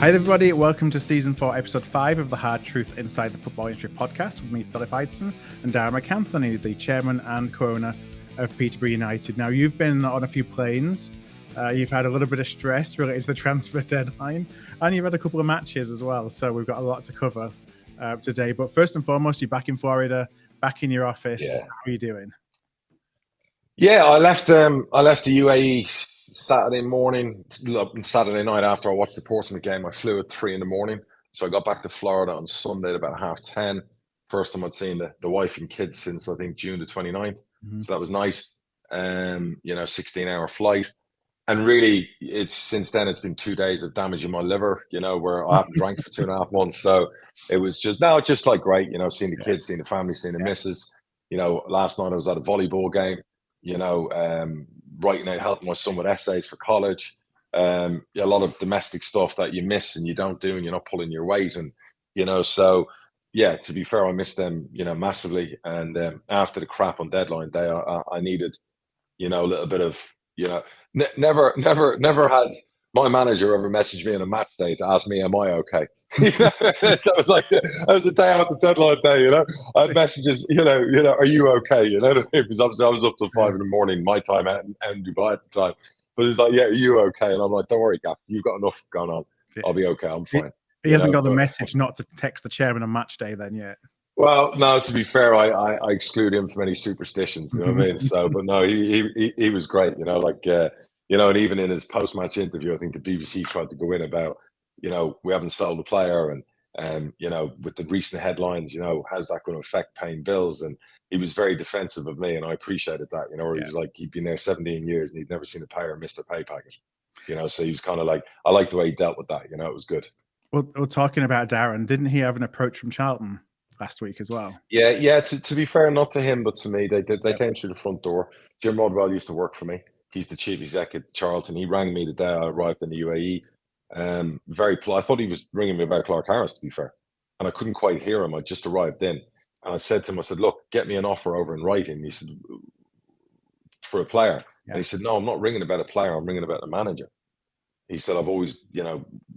Hi everybody, welcome to Season 4, Episode 5 of the Hard Truth Inside the Football Industry podcast with me, Philip Ideson, and Darragh MacAnthony, the chairman and co-owner of Peterborough United. Now, you've been on a few planes, you've had a little bit of stress related to the transfer deadline, and you've had a couple of matches as well, so we've got a lot to cover today. But first and foremost, you're back in Florida, back in your office. Yeah. How are you doing? Yeah, I left the UAE Saturday night after I watched the Portsmouth game. I flew at 3 a.m. So I got back to Florida on Sunday at about 10:30. First time I'd seen the wife and kids since I think June the 29th. So that was nice. 16-hour flight. And really, since then it's been 2 days of damaging my liver, where I haven't drank for 2.5 months. So it was just like great, seeing the kids, seeing the family, seeing the missus. Last night I was at a volleyball game, writing out, helping my son with essays for college. A lot of domestic stuff that you miss and you don't do, and you're not pulling your weight. And, so yeah, to be fair, I missed them, massively. And after the crap on deadline day, I needed, a little bit of, never has my manager ever messaged me on a match day to ask me, am I okay? So it was the day after deadline day, I had messages, are you okay? Because obviously I was up till 5 a.m, my time out in Dubai at the time. But it's like, yeah, are you okay? And I'm like, don't worry, Gav, you've got enough going on. I'll be okay, I'm fine. He hasn't got the message not to text the chairman on match day then yet. Well, no, to be fair, I exclude him from any superstitions, you know what I mean? So, but no, he was great, and even in his post-match interview, I think the BBC tried to go in about, we haven't sold the player and with the recent headlines, how's that going to affect paying bills? And he was very defensive of me, and I appreciated that, he was like, he'd been there 17 years and he'd never seen a player miss their pay packet, so he was kind of like, I liked the way he dealt with that, it was good. Well, talking about Darren, didn't he have an approach from Charlton last week as well? Yeah. To be fair, not to him, but to me, they came through the front door. Jim Rodwell used to work for me. He's the chief executive at Charlton. He rang me the day I arrived in the UAE. Very polite. I thought he was ringing me about Clarke-Harris, to be fair, and I couldn't quite hear him. I just arrived in, and I said to him, look, get me an offer over in writing. He said, for a player. Yeah. And he said, no, I'm not ringing about a player. I'm ringing about the manager. He said, I've always,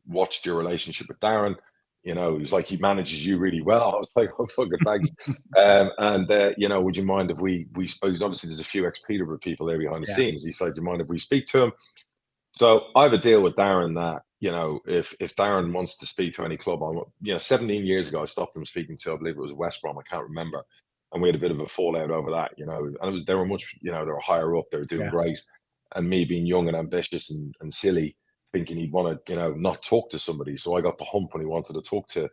watched your relationship with Darren. He was like, he manages you really well. I was like, oh, fucking thanks. Would you mind if we spoke? Obviously, there's a few ex-Peterborough people there behind the scenes. He said, do you mind if we speak to him? So I have a deal with Darren that, if Darren wants to speak to any club, 17 years ago, I stopped him speaking to, I believe it was West Brom, I can't remember. And we had a bit of a fallout over that, and they were much, they were higher up, they were doing great. And me being young and ambitious and silly, thinking he'd want to, not talk to somebody. So I got the hump when he wanted to talk to,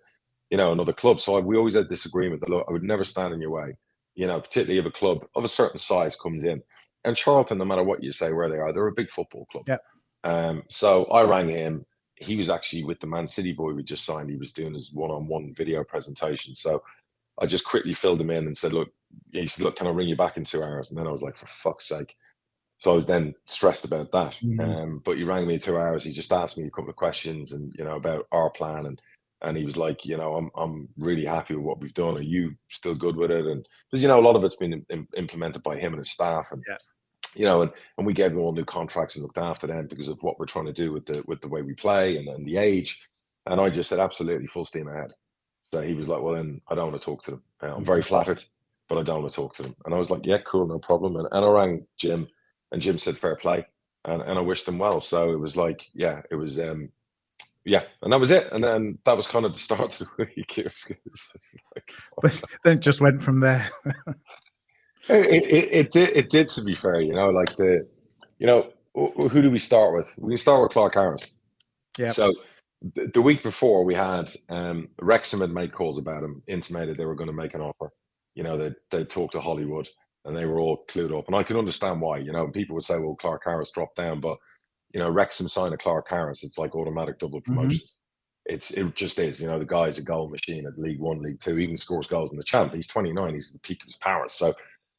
another club. So we always had this agreement that, look, I would never stand in your way, particularly if a club of a certain size comes in. And Charlton, no matter what you say where they are, they're a big football club. Yeah. So I rang him. He was actually with the Man City boy we just signed. He was doing his one-on-one video presentation. So I just quickly filled him in and said, look, he said, look, can I ring you back in 2 hours? And then I was like, for fuck's sake. So I was then stressed about that. But he rang me in 2 hours. He just asked me a couple of questions and, about our plan. And he was like, I'm really happy with what we've done. Are you still good with it? And because, a lot of it's been implemented by him and his staff. And, and we gave them all new contracts and looked after them because of what we're trying to do with the way we play and the age. And I just said, absolutely, full steam ahead. So he was like, well, then I don't want to talk to them. I'm very flattered, but I don't want to talk to them. And I was like, yeah, cool, no problem. And I rang Jim. And Jim said, fair play. And I wished them well. So it was like, and that was it. And then that was kind of the start of the week. But then it just went from there. It did, to be fair, who do we start with? We can start with Clarke-Harris. Yeah. So the week before we had, Wrexham had made calls about him, intimated they were going to make an offer. They'd talked to Hollywood. And they were all clued up. And I can understand why, people would say, well, Clarke-Harris dropped down. But, Wrexham signed a Clarke-Harris. It's like automatic double promotions. It just is. The guy's a goal machine at League One, League Two, even scores goals in the Champ. He's 29. He's at the peak of his powers. So,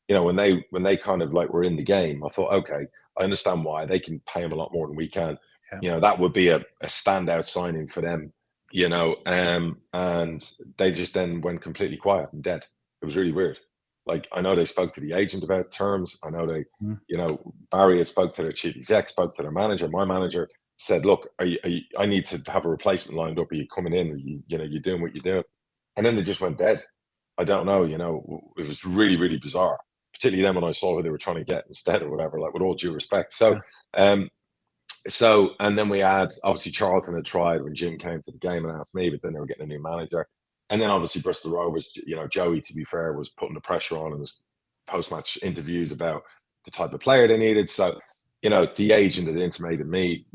when they kind of like were in the game, I thought, okay, I understand why. They can pay him a lot more than we can. Yeah. That would be a standout signing for them, and they just then went completely quiet and dead. It was really weird. Like, I know they spoke to the agent about terms. I know they, Mhm. you know, Barry had spoke to their chief exec, spoke to their manager. My manager said, look, I need to have a replacement lined up. Are you coming in? Are you're doing what you're doing? And then they just went dead. I don't know, it was really, really bizarre, particularly then when I saw who they were trying to get instead or whatever, like, with all due respect. So, Yeah. and then we had, obviously, Charlton had tried when Jim came to the game and asked me, but then they were getting a new manager. And then obviously Bristol Rovers, Joey, to be fair, was putting the pressure on in his post-match interviews about the type of player they needed. So, the agent had intimated me,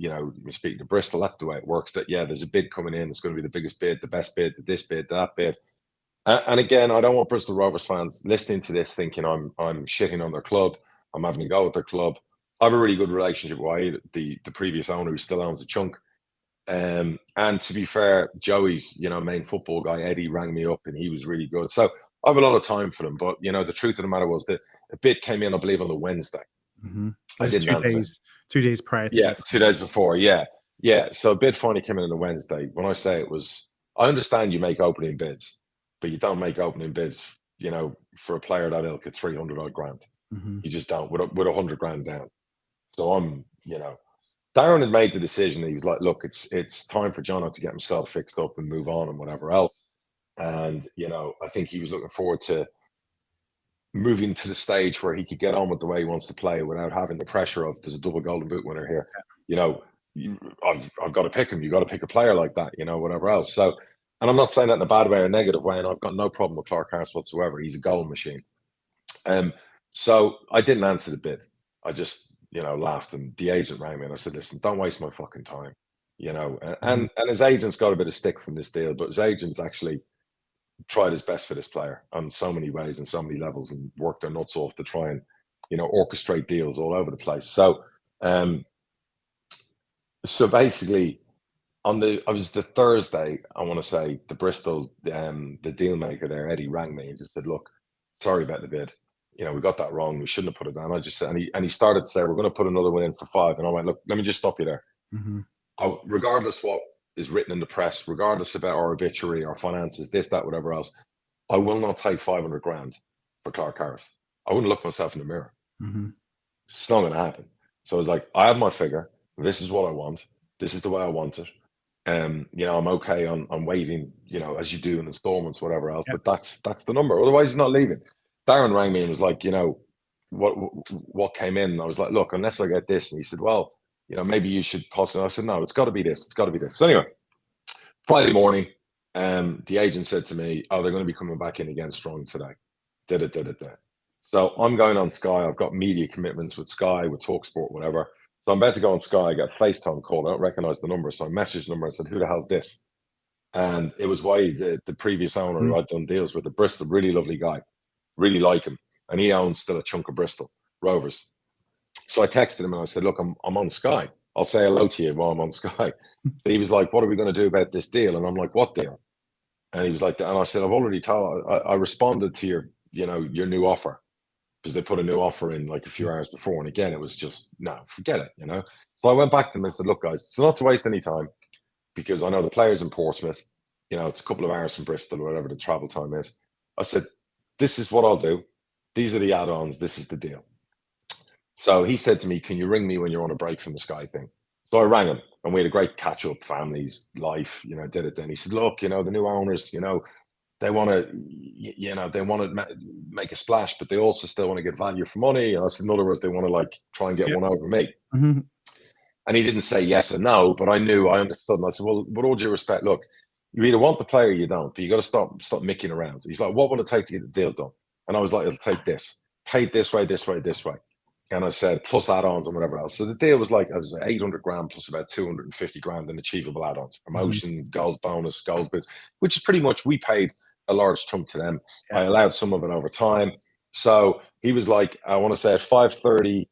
speaking to Bristol, that's the way it works, that, yeah, there's a bid coming in. It's going to be the biggest bid, the best bid, this bid, that bid. And again, I don't want Bristol Rovers fans listening to this thinking I'm shitting on their club. I'm having a go at their club. I have a really good relationship with the previous owner, who still owns a chunk. And to be fair, Joey's main football guy, Eddie, rang me up and he was really good. So I have a lot of time for them. But the truth of the matter was that a bid came in, I believe, on the Wednesday. Mm-hmm. I didn't answer. 2 days prior to Yeah, 2 days before. Yeah. So a bid finally came in on the Wednesday. When I say it was, I understand you make opening bids, but you don't make opening bids, for a player that ilk at 300 odd grand. Mm-hmm. You just don't, with 100 grand down. So Darren had made the decision. He was like, look, it's time for Jono to get himself fixed up and move on and whatever else. And, I think he was looking forward to moving to the stage where he could get on with the way he wants to play without having the pressure of, there's a double golden boot winner here. I've got to pick him. You got to pick a player like that, whatever else. So, and I'm not saying that in a bad way or negative way, and I've got no problem with Clarke-Harris whatsoever. He's a goal machine. So I didn't answer the bid. I just, laughed, and the agent rang me and I said, listen, don't waste my fucking time, and his agent's got a bit of stick from this deal, but his agent's actually tried his best for this player on so many ways and so many levels, and worked their nuts off to try and, orchestrate deals all over the place. So, basically, it was the Thursday, I want to say, the Bristol, the deal maker there, Eddie, rang me and just said, look, sorry about the bid. We got that wrong. We shouldn't have put it down. I just said, and he started to say, we're going to put another one in for 5. And I went, look, let me just stop you there. Mm-hmm. Regardless what is written in the press, regardless about our obituary, our finances, this, that, whatever else, I will not take 500 grand for Clarke-Harris. I wouldn't look myself in the mirror. Mm-hmm. It's not going to happen. So I was like, I have my figure. This is what I want. This is the way I want it. I'm okay on waiting, as you do in installments, whatever else. But that's the number. Otherwise, he's not leaving. Darren rang me and was like, what came in? And I was like, look, unless I get this. And he said, well, maybe you should possibly. I said, no, it's got to be this. It's got to be this. So anyway, Friday morning, the agent said to me, oh, they're going to be coming back in again strong today. So I'm going on Sky. I've got media commitments with Sky, with TalkSport, whatever. So I'm about to go on Sky. I got a FaceTime call. I don't recognize the number. So I messaged the number and said, who the hell's this? And it was Wade, the previous owner who I'd done deals with, the Bristol, really lovely guy. Really like him. And he owns still a chunk of Bristol Rovers. So I texted him and I said, look, I'm on Sky. I'll say hello to you while I'm on Sky. So he was like, what are we going to do about this deal? And I'm like, what deal? And he was like, and I said, I've already told, I responded to your new offer, because they put a new offer in like a few hours before. And again, it was just, no, forget it, So I went back to them and said, look, guys, it's not to waste any time, because I know the players in Portsmouth, it's a couple of hours from Bristol or whatever the travel time is. I said, this is what I'll do. These are the add-ons. This is the deal. So he said to me, can you ring me when you're on a break from the Sky thing? So I rang him and we had a great catch-up, families, life, did it then. He said, look, the new owners, they want to, make a splash, but they also still want to get value for money. And I said, in other words, they want to try and get one over me. Mm-hmm. And he didn't say yes or no, but I understood. And I said, well, with all due respect, look, you either want the player or you don't, but you got to stop micking around. He's like, what will it take to get the deal done? And I was like, it'll take this. Paid this way, this way, this way. And I said, plus add-ons and whatever else. So the deal was 800 grand plus about 250 grand in achievable add-ons. Promotion, goals bonus, goals boots, which is pretty much, we paid a large chunk to them. I allowed some of it over time. So he was like, I want to say at 5:30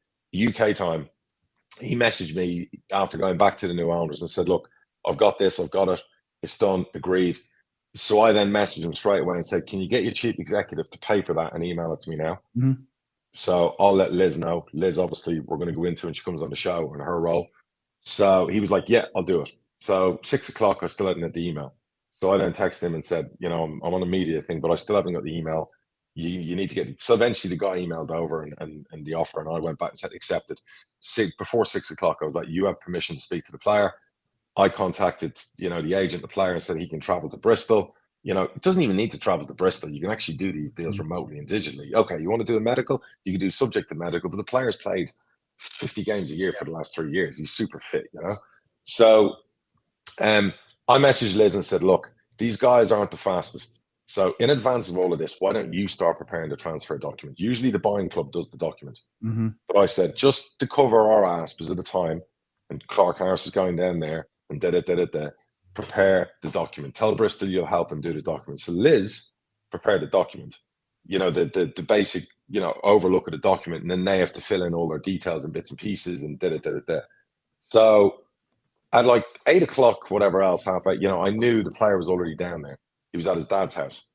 UK time, he messaged me after going back to the new owners and said, look, I've got this, I've got it. It's done, agreed. So I then messaged him straight away and said, can you get your chief executive to paper that and email it to me now? Mm-hmm. So I'll let Liz know. Liz, obviously, we're going to go into when she comes on the show in her role. So he was like, yeah, I'll do it. So 6 o'clock, I still hadn't got the email. So I then texted him and said, I'm on a media thing, but I still haven't got the email. you need to get. So eventually the guy emailed over and the offer, and I went back and said accepted. Before 6 o'clock, I was like, you have permission to speak to the player. I contacted, the agent, the player, and said he can travel to Bristol. It doesn't even need to travel to Bristol. You can actually do these deals remotely and digitally. Okay, you want to do a medical? You can do subject to medical, but the player's played 50 games a year for the last 3 years. He's super fit, So I messaged Liz and said, look, these guys aren't the fastest. So in advance of all of this, why don't you start preparing the transfer document? Usually the buying club does the document. But I said, just to cover our ass, because at the time, and Clarke-Harris is going down there, and prepare the document. Tell Bristol you'll help him do the document. So Liz prepared the document, the basic, overlook of the document, and then they have to fill in all their details and bits and pieces and So at like 8 o'clock, whatever else, half 8, I knew the player was already down there. He was at his dad's house.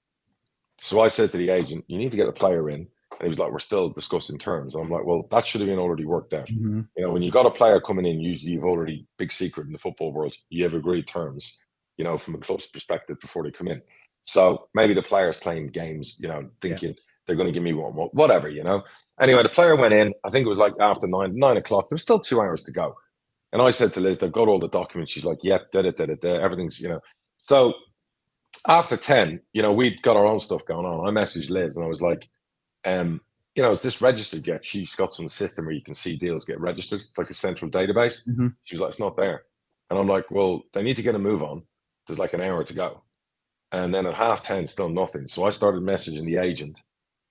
So I said to the agent, you need to get a player in. And he was like, we're still discussing terms. I'm like, well, that should have been already worked out. When you got a player coming in, usually you've already, big secret in the football world, you have agreed terms, from a club's perspective before they come in. So maybe the player's playing games, thinking they're going to give me whatever, Anyway, the player went in. I think it was like after 9 o'clock. There was still 2 hours to go. And I said to Liz, they've got all the documents. She's like, yep, everything's, So after 10, we'd got our own stuff going on. I messaged Liz and I was like, is this registered yet? She's got some system where you can see deals get registered. It's like a central database. She was like, it's not there. And I'm like, well, they need to get a move on. There's like an hour to go. And then at 10:30, still nothing. So I started messaging the agent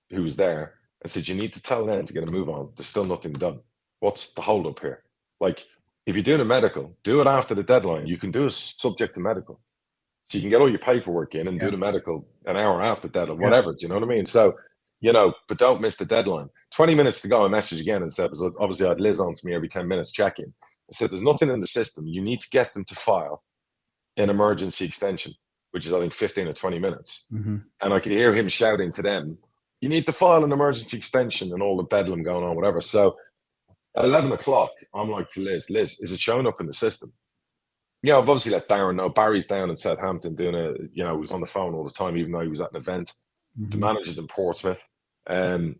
who was there and said, you need to tell them to get a move on. There's still nothing done. What's the hold up here? Like, if you're doing a medical, do it after the deadline. You can do a subject to medical. So you can get all your paperwork in and do the medical an hour after deadline, whatever. Do you know what I mean? So, but don't miss the deadline. 20 minutes to go, I messaged again and said, obviously I had Liz on to me every 10 minutes checking. I said, there's nothing in the system. You need to get them to file an emergency extension, which is, I think, 15 or 20 minutes. And I could hear him shouting to them, you need to file an emergency extension and all the bedlam going on, whatever. So at 11 o'clock, I'm like to Liz, is it showing up in the system? I've obviously let Darren know. Barry's down in Southampton doing he was on the phone all the time, even though he was at an event. The manager's in Portsmouth. And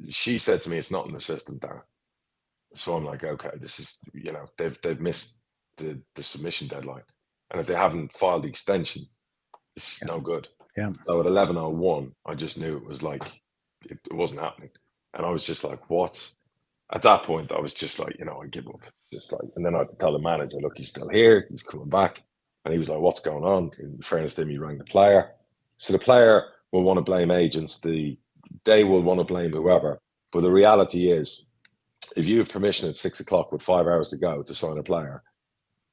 she said to me, it's not in the system, Darren. So I'm like, okay, this is, they've missed the submission deadline. And if they haven't filed the extension, it's no good. So at 11:01, I just knew it was like, it wasn't happening. And I was just like, what? At that point, I was just like, I give up. Just like, and then I had to tell the manager, look, he's still here. He's coming back. And he was like, what's going on? In fairness to him, he rang the player. So the player will want to blame agents. They will want to blame whoever. But the reality is, if you have permission at 6 o'clock with 5 hours to go to sign a player,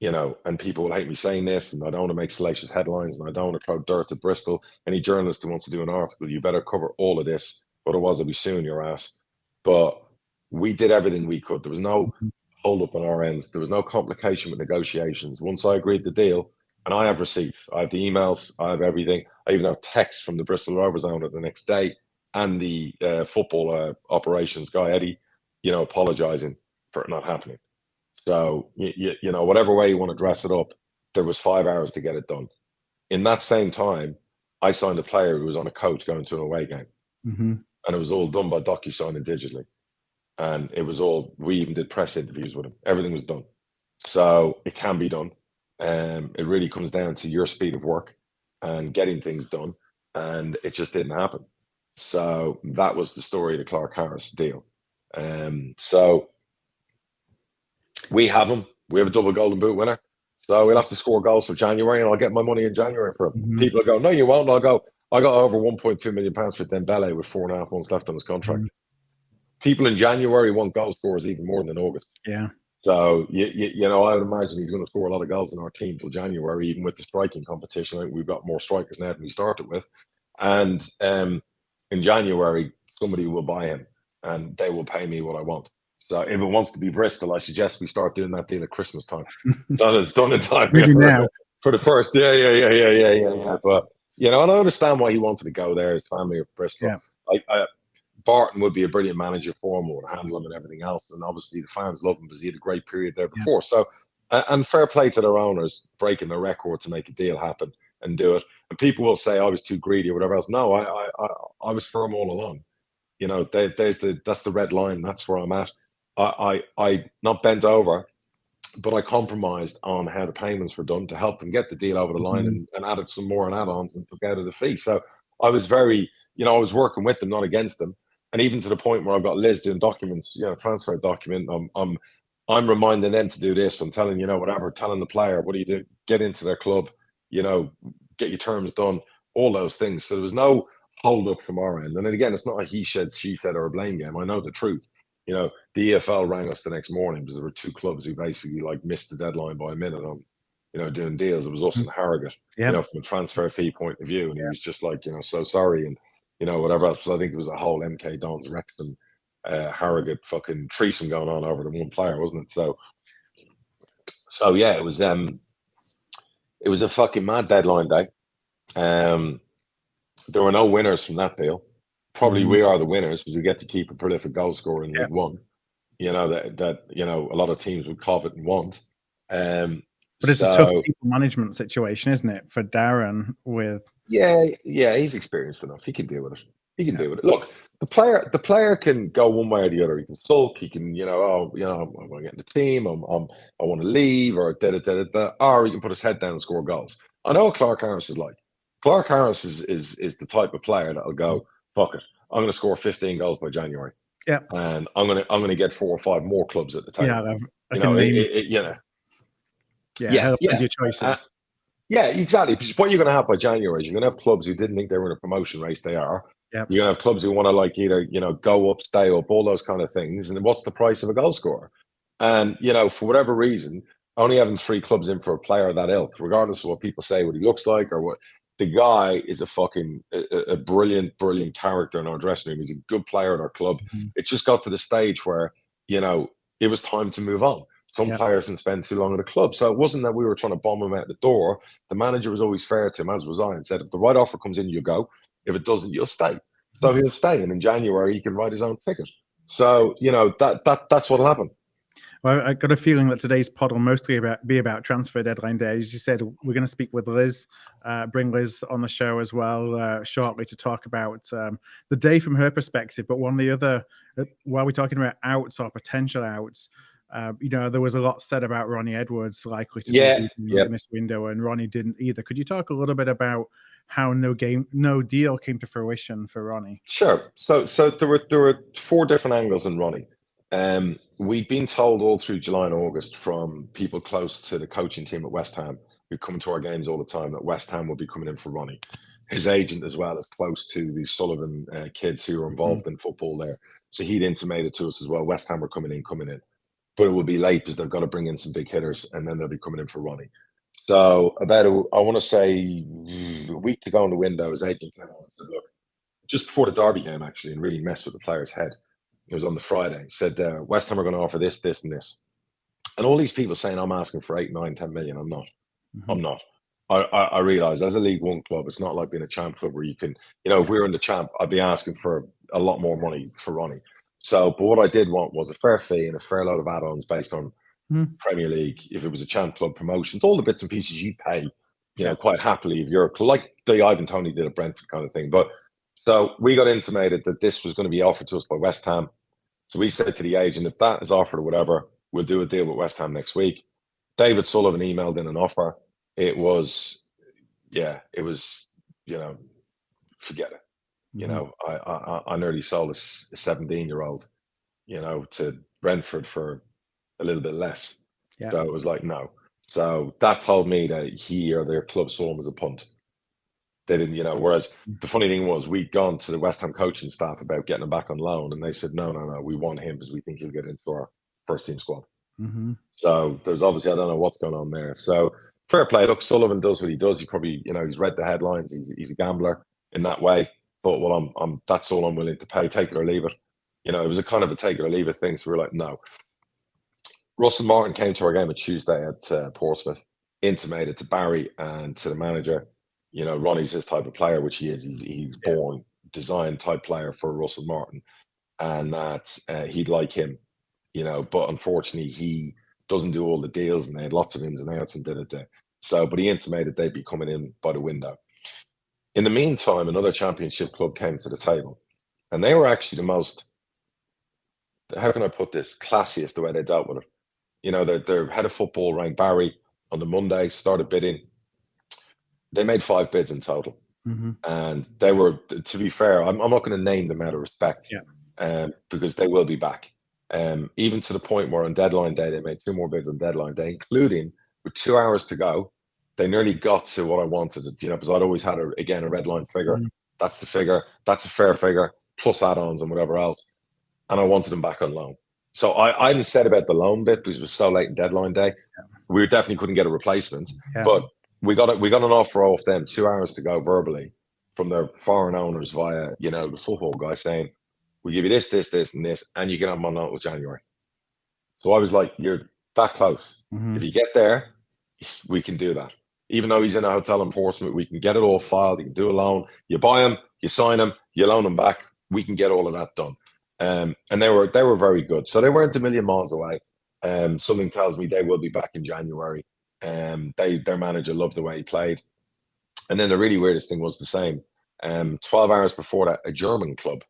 and people will hate me saying this, and I don't want to make salacious headlines, and I don't want to throw dirt at Bristol. Any journalist who wants to do an article, you better cover all of this. Otherwise, I'll be suing your ass. But we did everything we could. There was no hold up on our end. There was no complication with negotiations. Once I agreed the deal, and I have receipts, I have the emails, I have everything. I even have texts from the Bristol Rovers owner the next day and the football operations guy, Eddie, apologising for it not happening. So, whatever way you want to dress it up, there was 5 hours to get it done. In that same time, I signed a player who was on a coach going to an away game. And it was all done by DocuSign and digitally. And it was all, we even did press interviews with him. Everything was done. So it can be done. It really comes down to your speed of work and getting things done. And it just didn't happen. So that was the story of the Clarke-Harris deal. So we have him. We have a double golden boot winner. So we'll have to score goals for January, and I'll get my money in January for him. People will go, no, you won't. I'll go, I got over £1.2 million for Dembele with 4.5 months left on his contract. People in January want goal scorers even more than in August. So, I would imagine he's going to score a lot of goals in our team till January, even with the striking competition. I think we've got more strikers now than we started with. And in January, somebody will buy him and they will pay me what I want. So if it wants to be Bristol, I suggest we start doing that deal at Christmas time. It's done in time. Maybe now. For the first. Yeah. But, and I understand why he wanted to go there. His family of Bristol. Barton would be a brilliant manager for him, would handle him and everything else. And obviously the fans love him because he had a great period there before. So, and fair play to their owners breaking the record to make a deal happen. and do it. And people will say I was too greedy or whatever else. No, I was firm all along. You know, that's the red line. That's where I'm at. I not bent over, but I compromised on how the payments were done to help them get the deal over the line, and added some more and add-ons and took out of the fee. So I was very, you know, I was working with them, not against them. And even to the point where I've got Liz doing documents, you know, transfer document. I'm reminding them to do this. I'm telling, you know, whatever, telling the player, what do you do? Get into their club, you know, get your terms done, all those things. So there was no hold up from our end. And then again, it's not a he said, she said, or a blame game. I know the truth. You know, the EFL rang us the next morning because there were two clubs who basically like missed the deadline by a minute on, you know, doing deals. It was us and Harrogate, you know, from a transfer fee point of view. And he was just like, you know, so sorry. And, you know, whatever else. So I think there was a whole MK Dons Wrexham Harrogate fucking threesome going on over the one player, wasn't it? So yeah, it was a fucking mad deadline day. There were no winners from that deal. Probably we are the winners because we get to keep a prolific goal scorer in League One. You know, that you know, a lot of teams would covet and want. But it's a tough people management situation, isn't it, for Darren? With he's experienced enough. He can deal with it. He can deal with it. Look, the player can go one way or the other. He can sulk. He can, you know, I want to get in the team. I want to leave, or or he can put his head down and score goals. I know what Clarke-Harris is like. Clarke-Harris is the type of player that'll go, fuck it, I'm going to score 15 goals by January. Yeah, and I'm going to get 4 or 5 more clubs at the table. Your choices. Yeah, exactly. Because what you're going to have by January is you're going to have clubs who didn't think they were in a promotion race. They are. Yep. You're going to have clubs who want to like either, you know, go up, stay up, all those kind of things. And what's the price of a goal scorer? And, you know, for whatever reason, only having 3 clubs in for a player of that ilk, regardless of what people say, what he looks like or what. The guy is a brilliant, brilliant character in our dressing room. He's a good player at our club. It just got to the stage where, you know, it was time to move on. Some players can spend too long at a club. So it wasn't that we were trying to bomb him out the door. The manager was always fair to him, as was I, and said, if the right offer comes in, you go. If it doesn't, you'll stay. So he'll stay. And in January, he can write his own ticket. So, you know, that's what'll happen. Well, I got a feeling that today's pod will mostly be about transfer deadline day. As you said, we're going to speak with Liz, bring Liz on the show as well shortly to talk about the day from her perspective. But one of the other, while we're talking about outs or potential outs, you know, there was a lot said about Ronnie Edwards likely to be in this window, and Ronnie didn't either. Could you talk a little bit about how no deal came to fruition for Ronnie? Sure. So there were 4 different angles in Ronnie. We'd been told all through July and August from people close to the coaching team at West Ham, who come to our games all the time, that West Ham will be coming in for Ronnie. His agent as well is close to the Sullivan kids who are involved in football there. So he'd intimated to us as well, West Ham were coming in. But it will be late because they've got to bring in some big hitters and then they'll be coming in for Ronnie. So about, I want to say a week to go in the window, his agent came on and said, look, just before the Derby game actually, and really messed with the player's head. It was on the Friday. He said, West Ham are going to offer this, this, and this. And all these people saying I'm asking for 8, 9, 10 million. I'm not. I'm not. I realise as a League One club, it's not like being a champ club where you can, you know, if we were in the champ, I'd be asking for a lot more money for Ronnie. So, but what I did want was a fair fee and a fair load of add-ons based on Premier League. If it was a champ club promotions, all the bits and pieces you pay, you know, quite happily if you're like the Ivan Toney did at Brentford kind of thing. But so we got intimated that this was going to be offered to us by West Ham. So we said to the agent, if that is offered or whatever, we'll do a deal with West Ham next week. David Sullivan emailed in an offer. It was, you know, forget it. You know, I nearly sold a 17-year-old, you know, to Brentford for a little bit less. Yeah. So it was like, no. So that told me that he or their club saw him as a punt. They didn't, you know, whereas the funny thing was we'd gone to the West Ham coaching staff about getting him back on loan, and they said, no, we want him because we think he'll get into our first team squad. So there's obviously, I don't know what's going on there. So fair play. Look, Sullivan does what he does. He probably, you know, he's read the headlines. He's a gambler in that way. But well, that's all I'm willing to pay. Take it or leave it. You know, it was a kind of a take it or leave it thing. So we were like, no. Russell Martin came to our game on Tuesday at Portsmouth, intimated to Barry and to the manager, you know, Ronnie's his type of player, which he is. He's born, designed type player for Russell Martin, and that he'd like him, you know. But unfortunately, he doesn't do all the deals, and they had lots of ins and outs and did it. So, but he intimated they'd be coming in by the window. In the meantime, another Championship club came to the table, and they were actually the most, how can I put this, classiest the way they dealt with it. You know, their head of football rang Barry on the Monday, started bidding. They made 5 bids in total. And they were, to be fair, I'm not going to name them out of respect, because they will be back. Even to the point where on deadline day, they made 2 more bids on deadline day, including with 2 hours to go, they nearly got to what I wanted, you know, because I'd always had, a red line figure. That's the figure. That's a fair figure, plus add-ons and whatever else. And I wanted them back on loan. So I hadn't said about the loan bit because it was so late in deadline day. We definitely couldn't get a replacement. But we got an offer off them 2 hours to go verbally from their foreign owners via, you know, the football guy saying, we give you this, this, this, and this, and you can have them on loan with January. So I was like, you're that close. If you get there, we can do that. Even though he's in a hotel in Portsmouth, we can get it all filed. You can do a loan. You buy him, you sign him, you loan him back. We can get all of that done. And they were very good. So they weren't a million miles away. Something tells me they will be back in January. Their manager loved the way he played. And then the really weirdest thing was the same. 12 hours before that, a German club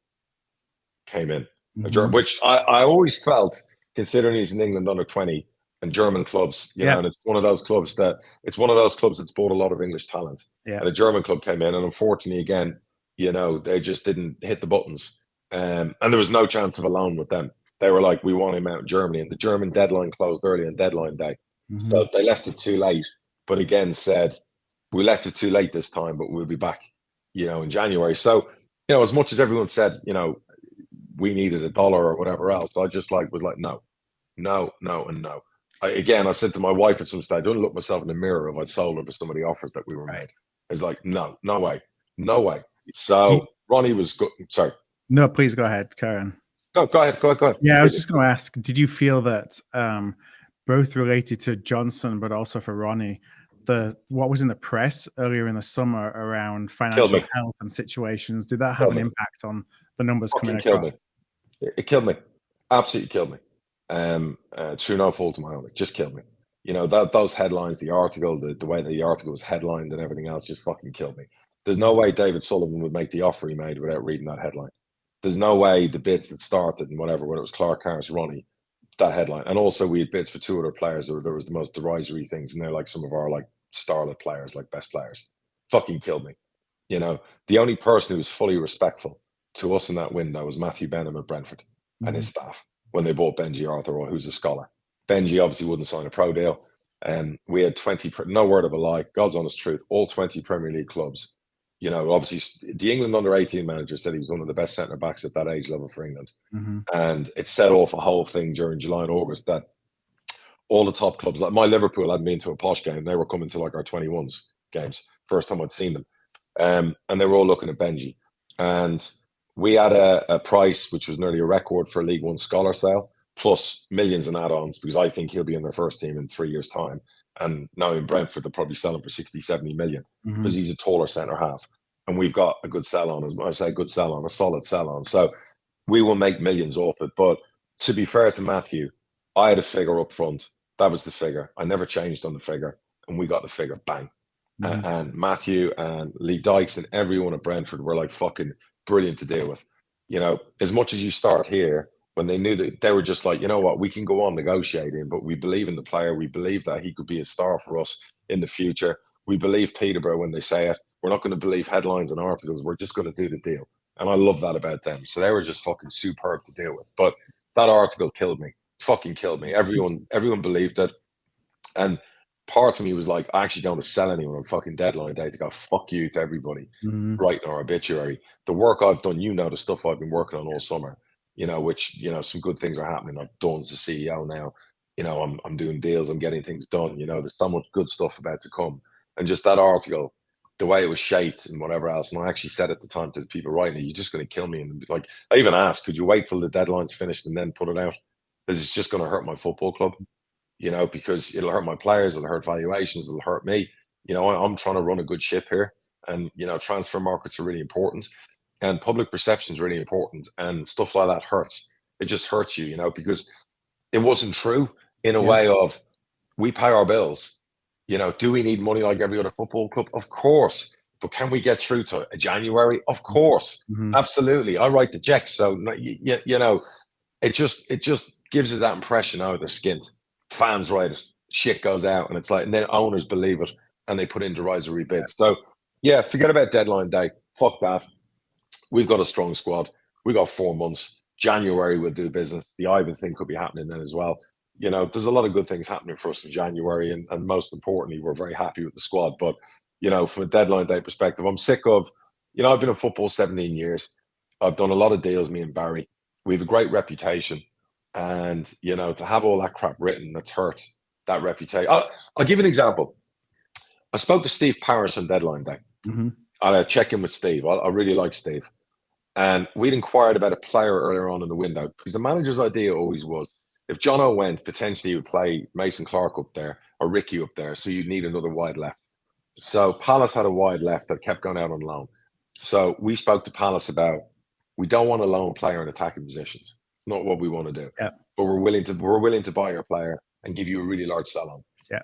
came in, which I always felt, considering he's in England under 20 and German clubs, you know, and it's one of those clubs that's bought a lot of English talent. And a German club came in, and unfortunately, again, you know, they just didn't hit the buttons. And there was no chance of a loan with them. They were like, we want him out in Germany, and the German deadline closed early on deadline day. So they left it too late, but again said, we left it too late this time, but we'll be back, you know, in January. So, you know, as much as everyone said, you know, we needed $1 or whatever else, I just was like, no, and no. I said to my wife at some stage, I don't look myself in the mirror if I'd sold her for some of the offers that we were made. It's like, no way. So Ronnie was good. Sorry. No, please go ahead, Karen. No, go ahead. Yeah, I was just going to ask, did you feel that both related to Jonson, but also for Ronnie, what was in the press earlier in the summer around financial health and situations, did that have an impact on the numbers coming across? It killed me. Absolutely killed me. Through no fault of my own, it just killed me. You know, those headlines, the article, the way the article was headlined and everything else just fucking killed me. There's no way David Sullivan would make the offer he made without reading that headline. There's no way the bids that started and whatever, whether it was Clarke-Harris, Ronnie, that headline. And also we had bids for 2 other players. There was the most derisory things, and they're like some of our like starlet players, like best players. Fucking killed me. You know, the only person who was fully respectful to us in that window was Matthew Benham at Brentford and his staff when they bought Benji Arthur, who's a scholar. Benji obviously wouldn't sign a pro deal. And we had 20, no word of a lie, God's honest truth, all 20 Premier League clubs. You know, obviously, the England under-18 manager said he was one of the best centre-backs at that age level for England. And it set off a whole thing during July and August that all the top clubs, like my Liverpool hadn't been to a posh game. They were coming to like our 21s games, first time I'd seen them. And they were all looking at Benji. And we had a price which was nearly a record for a League One scholar sale, plus millions in add-ons, because I think he'll be in their first team in 3 years' time. And now in Brentford, they'll probably sell him for 60, 70 million because he's a taller centre half. And we've got a good sell on, as I say, a solid sell on. So we will make millions off it. But to be fair to Matthew, I had a figure up front. That was the figure. I never changed on the figure. And we got the figure, bang. And Matthew and Lee Dykes and everyone at Brentford were like fucking brilliant to deal with. You know, as much as you start here, when they knew that, they were just like, you know what, we can go on negotiating, but we believe in the player. We believe that he could be a star for us in the future. We believe Peterborough when they say it. We're not going to believe headlines and articles. We're just going to do the deal. And I love that about them. So they were just fucking superb to deal with. But that article killed me. It fucking killed me. Everyone believed it. And part of me was like, I actually don't want to sell anyone on fucking deadline day to go, fuck you to everybody writing our obituary. The work I've done, you know, the stuff I've been working on all summer, you know, which, you know, some good things are happening. I've done as the CEO now. You know, I'm doing deals. I'm getting things done. You know, there's so much good stuff about to come. And just that article, the way it was shaped and whatever else. And I actually said at the time to the people writing it, you're just going to kill me. And like, I even asked, could you wait till the deadline's finished and then put it out? Because it's just going to hurt my football club, you know, because it'll hurt my players, it'll hurt valuations, it'll hurt me. You know, I'm trying to run a good ship here. And, you know, transfer markets are really important and public perception is really important. And stuff like that hurts. It just hurts you, you know, because it wasn't true in a way of we pay our bills. do we need money like every other football club? Of course. But can we get through to January? Of course. Mm-hmm. Absolutely. I write the checks. So, it just gives us that impression out of their skin. Fans write it. Shit goes out. And it's like, and then owners believe it. And they put in derisory bids. So, yeah, forget about deadline day. Fuck that. We've got a strong squad. We've got 4 months. January we'll do business. The Ivan thing could be happening then as well. There's a lot of good things happening for us in January. And most importantly, we're very happy with the squad. But, from a deadline day perspective, I'm sick of, I've been in football 17 years. I've done a lot of deals, me and Barry. We have a great reputation. And, to have all that crap written, that's hurt that reputation. I'll give you an example. I spoke to Steve Parrish on deadline day. Mm-hmm. I had a check-in with Steve. I really like Steve. And we'd inquired about a player earlier on in the window because the manager's idea always was, if Jono went, potentially he would play Mason Clark up there or Ricky up there. So you'd need another wide left. So Palace had a wide left that kept going out on loan. So we spoke to Palace about, we don't want a lone player in attacking positions. It's not what we want to do. Yeah. But we're willing to buy your player and give you a really large sell-on. Yeah.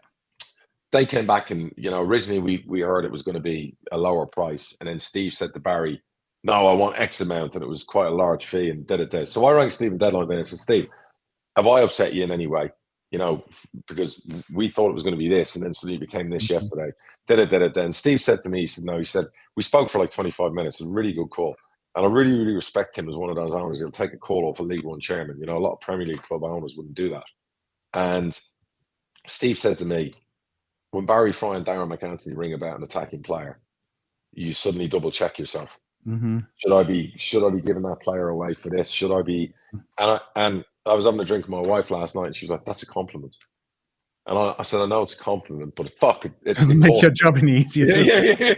They came back and, originally we heard it was going to be a lower price. And then Steve said to Barry, no, I want X amount. And it was quite a large fee and da-da-da. So I rang Steve in deadline day and said, Steve, have I upset you in any way? Because we thought it was going to be this, and then suddenly it became this yesterday. Da-da-da-da-da. And Steve said to me, he said, we spoke for like 25 minutes. It was a really good call. And I really, really respect him as one of those owners. He'll take a call off a League One chairman. A lot of Premier League club owners wouldn't do that. And Steve said to me, when Barry Fry and Darragh MacAnthony ring about an attacking player, you suddenly double check yourself. Mm-hmm. Should I be giving that player away for this? Should I be? And I was having a drink with my wife last night, and she was like, "That's a compliment." And I said, "I know it's a compliment, but fuck, it doesn't make your job any easier." Yeah. You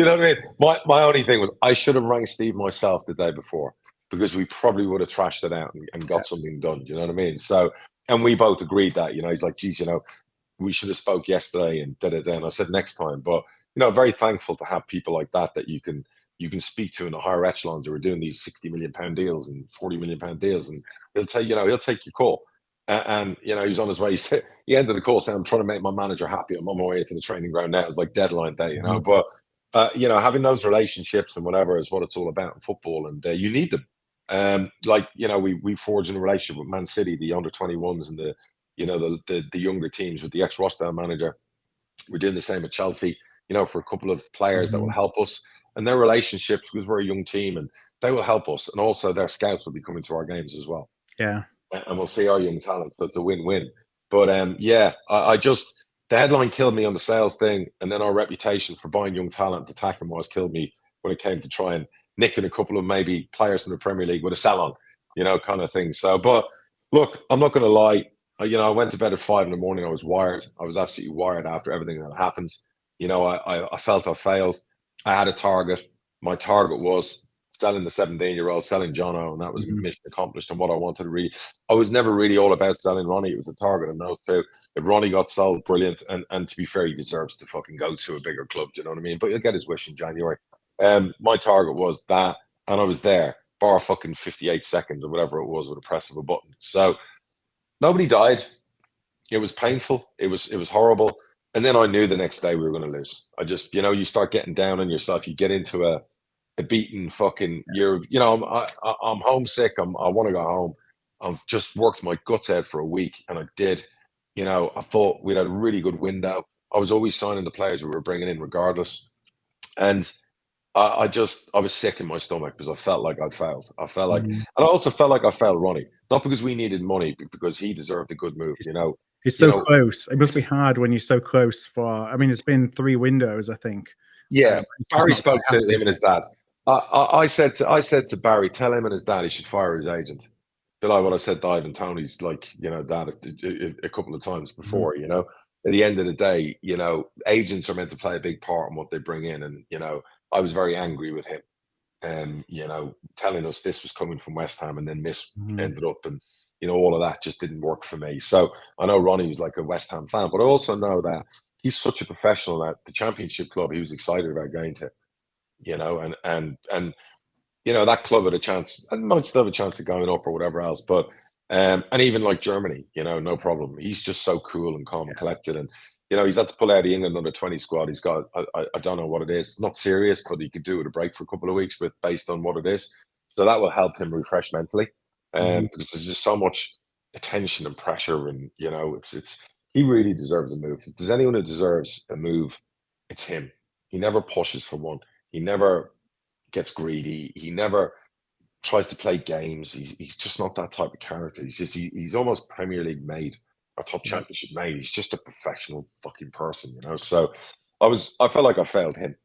know what I mean? My only thing was I should have rang Steve myself the day before because we probably would have trashed it out and got something done. Do you know what I mean? So, and we both agreed that. He's like, "Geez, we should have spoke yesterday," and da-da-da. And I said next time, but very thankful to have people like that you can speak to in the higher echelons who are doing these £60 million deals and £40 million deals, and he'll take your call. And he's on his way. He ended the call saying, "I'm trying to make my manager happy. I'm on my way to the training ground now." It was like deadline day, But having those relationships and whatever is what it's all about in football, and you need them. We forged a relationship with Man City, the under 21s, and the younger teams with the ex-Rochdale manager. We're doing the same at Chelsea. For a couple of players that will help us. And their relationships, because we're a young team, and they will help us. And also their scouts will be coming to our games as well. Yeah. And we'll see our young talent. So it's a win-win. But I just, the headline killed me on the sales thing. And then our reputation for buying young talent, attacking wise, killed me when it came to try and nicking a couple of maybe players from the Premier League with a sell-on, kind of thing. So, but look, I'm not going to lie. I went to bed at 5 a.m. I was wired. I was absolutely wired after everything that happened. I felt I failed. I had a target. My target was selling the 17-year-old, selling Jono, and that was mission accomplished. And what I wanted to I was never really all about selling Ronnie. It was a target on those two. If Ronnie got sold, brilliant. And to be fair, he deserves to fucking go to a bigger club. Do you know what I mean? But he'll get his wish in January. My target was that, and I was there, bar fucking 58 seconds or whatever it was with a press of a button. So nobody died. It was painful. It was horrible. And then I knew the next day we were going to lose. I just, you start getting down on yourself. You get into a beaten fucking, I'm homesick. I want to go home. I've just worked my guts out for a week, and I did. I thought we'd had a really good window. I was always signing the players we were bringing in regardless. And I was sick in my stomach because I felt like I'd failed. I felt like, and I also felt like I failed Ronnie, not because we needed money, but because he deserved a good move, He's so close. It must be hard when you're so close it's been 3 windows, I think. Yeah. Barry spoke to him and his dad. I said to Barry, tell him and his dad he should fire his agent. But like what I said to Ivan Tony's dad a couple of times before, At the end of the day, agents are meant to play a big part in what they bring in. And, I was very angry with him. Telling us this was coming from West Ham and then this ended up, and all of that just didn't work for me. So I know Ronnie was like a West Ham fan, but I also know that he's such a professional at the Championship club he was excited about going to, and that club had a chance and might still have a chance of going up or whatever else. But and even like Germany, no problem. He's just so cool and calm and collected. And He's had to pull out of the England under-20 squad. He's got, I don't know what it is. It's not serious, but he could do with a break for a couple of weeks based on what it is. So that will help him refresh mentally. Because there's just so much attention and pressure, and he really deserves a move. If there's anyone who deserves a move, it's him. He never pushes for one. He never gets greedy. He never tries to play games. He's just not that type of character. He's almost Premier League made, or top championship made. He's just a professional fucking person, So I felt like I failed him,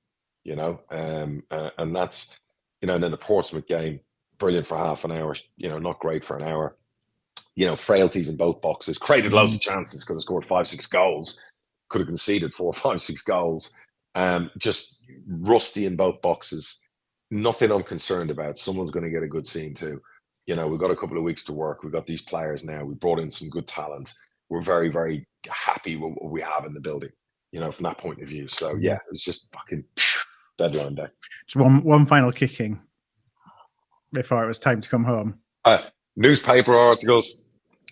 and that's, and then the Portsmouth game, brilliant for half an hour, not great for an hour. Frailties in both boxes, created loads of chances, could have scored 5-6 goals, could have conceded 4, 5, 6 goals. Just rusty in both boxes. Nothing I'm concerned about. Someone's going to get a good scene too. We've got a couple of weeks to work. We've got these players now. We brought in some good talent. We're very, very happy with what we have in the building, from that point of view. So yeah, it's just fucking deadline day. Just one final kicking before it was time to come home. Newspaper articles.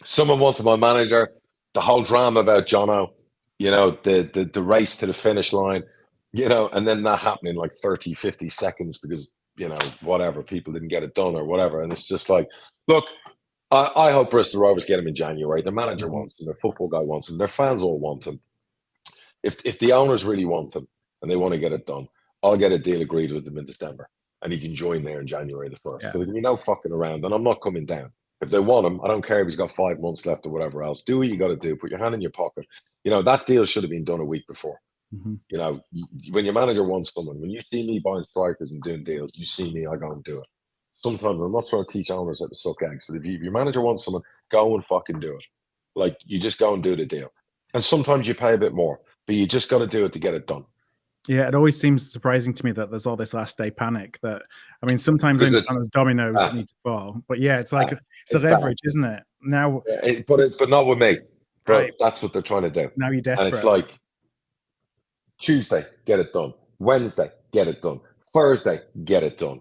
Someone wanted my manager. The whole drama about Jono. The race to the finish line. And then that happening like 30, 50 seconds because, whatever, people didn't get it done or whatever. And it's just like, look, I hope Bristol Rovers get him in January. The manager wants him. The football guy wants him. Their fans all want him. If the owners really want him and they want to get it done, I'll get a deal agreed with them in December. And he can join there in January the 1st. There can be no fucking around. And I'm not coming down. If they want him, I don't care if he's got 5 months left or whatever else. Do what you got to do. Put your hand in your pocket. That deal should have been done a week before. When your manager wants someone, when you see me buying strikers and doing deals, you see me, I go and do it. Sometimes I'm not trying to teach owners how to suck eggs, but if your manager wants someone, go and fucking do it. Like, you just go and do the deal. And sometimes you pay a bit more, but you just got to do it to get it done. Yeah, it always seems surprising to me that there's all this last day panic. Sometimes I understand there's dominoes that need to fall, but yeah, it's like it's a leverage, isn't it? Now, but not with me. Right. That's what they're trying to do. Now you're desperate. And it's like Tuesday, get it done. Wednesday, get it done. Thursday, get it done.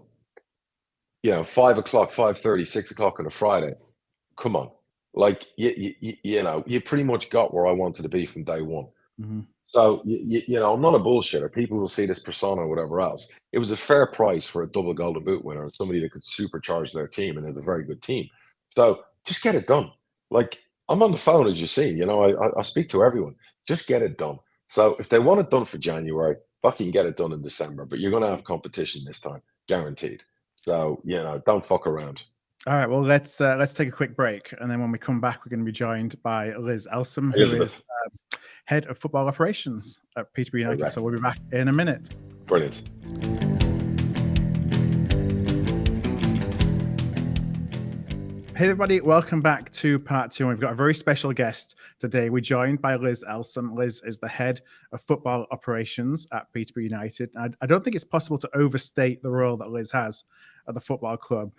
5 o'clock, 5:30, 6 o'clock on a Friday. Come on, like you pretty much got where I wanted to be from day one. So, I'm not a bullshitter. People will see this persona or whatever else. It was a fair price for a double Golden Boot winner and somebody that could supercharge their team, and they have a very good team. So just get it done. Like, I'm on the phone, as you see. I speak to everyone. Just get it done. So if they want it done for January, fucking get it done in December. But you're going to have competition this time, guaranteed. So, don't fuck around. All right, well, let's take a quick break. And then when we come back, we're going to be joined by Liz Elsom, who is head of football operations at Peterborough United. Right. So we'll be back in a minute. Brilliant. Hey everybody, welcome back to part 2. And we've got a very special guest today. We're joined by Liz Elsom. Liz is the head of football operations at Peterborough United. I don't think it's possible to overstate the role that Liz has at the football club.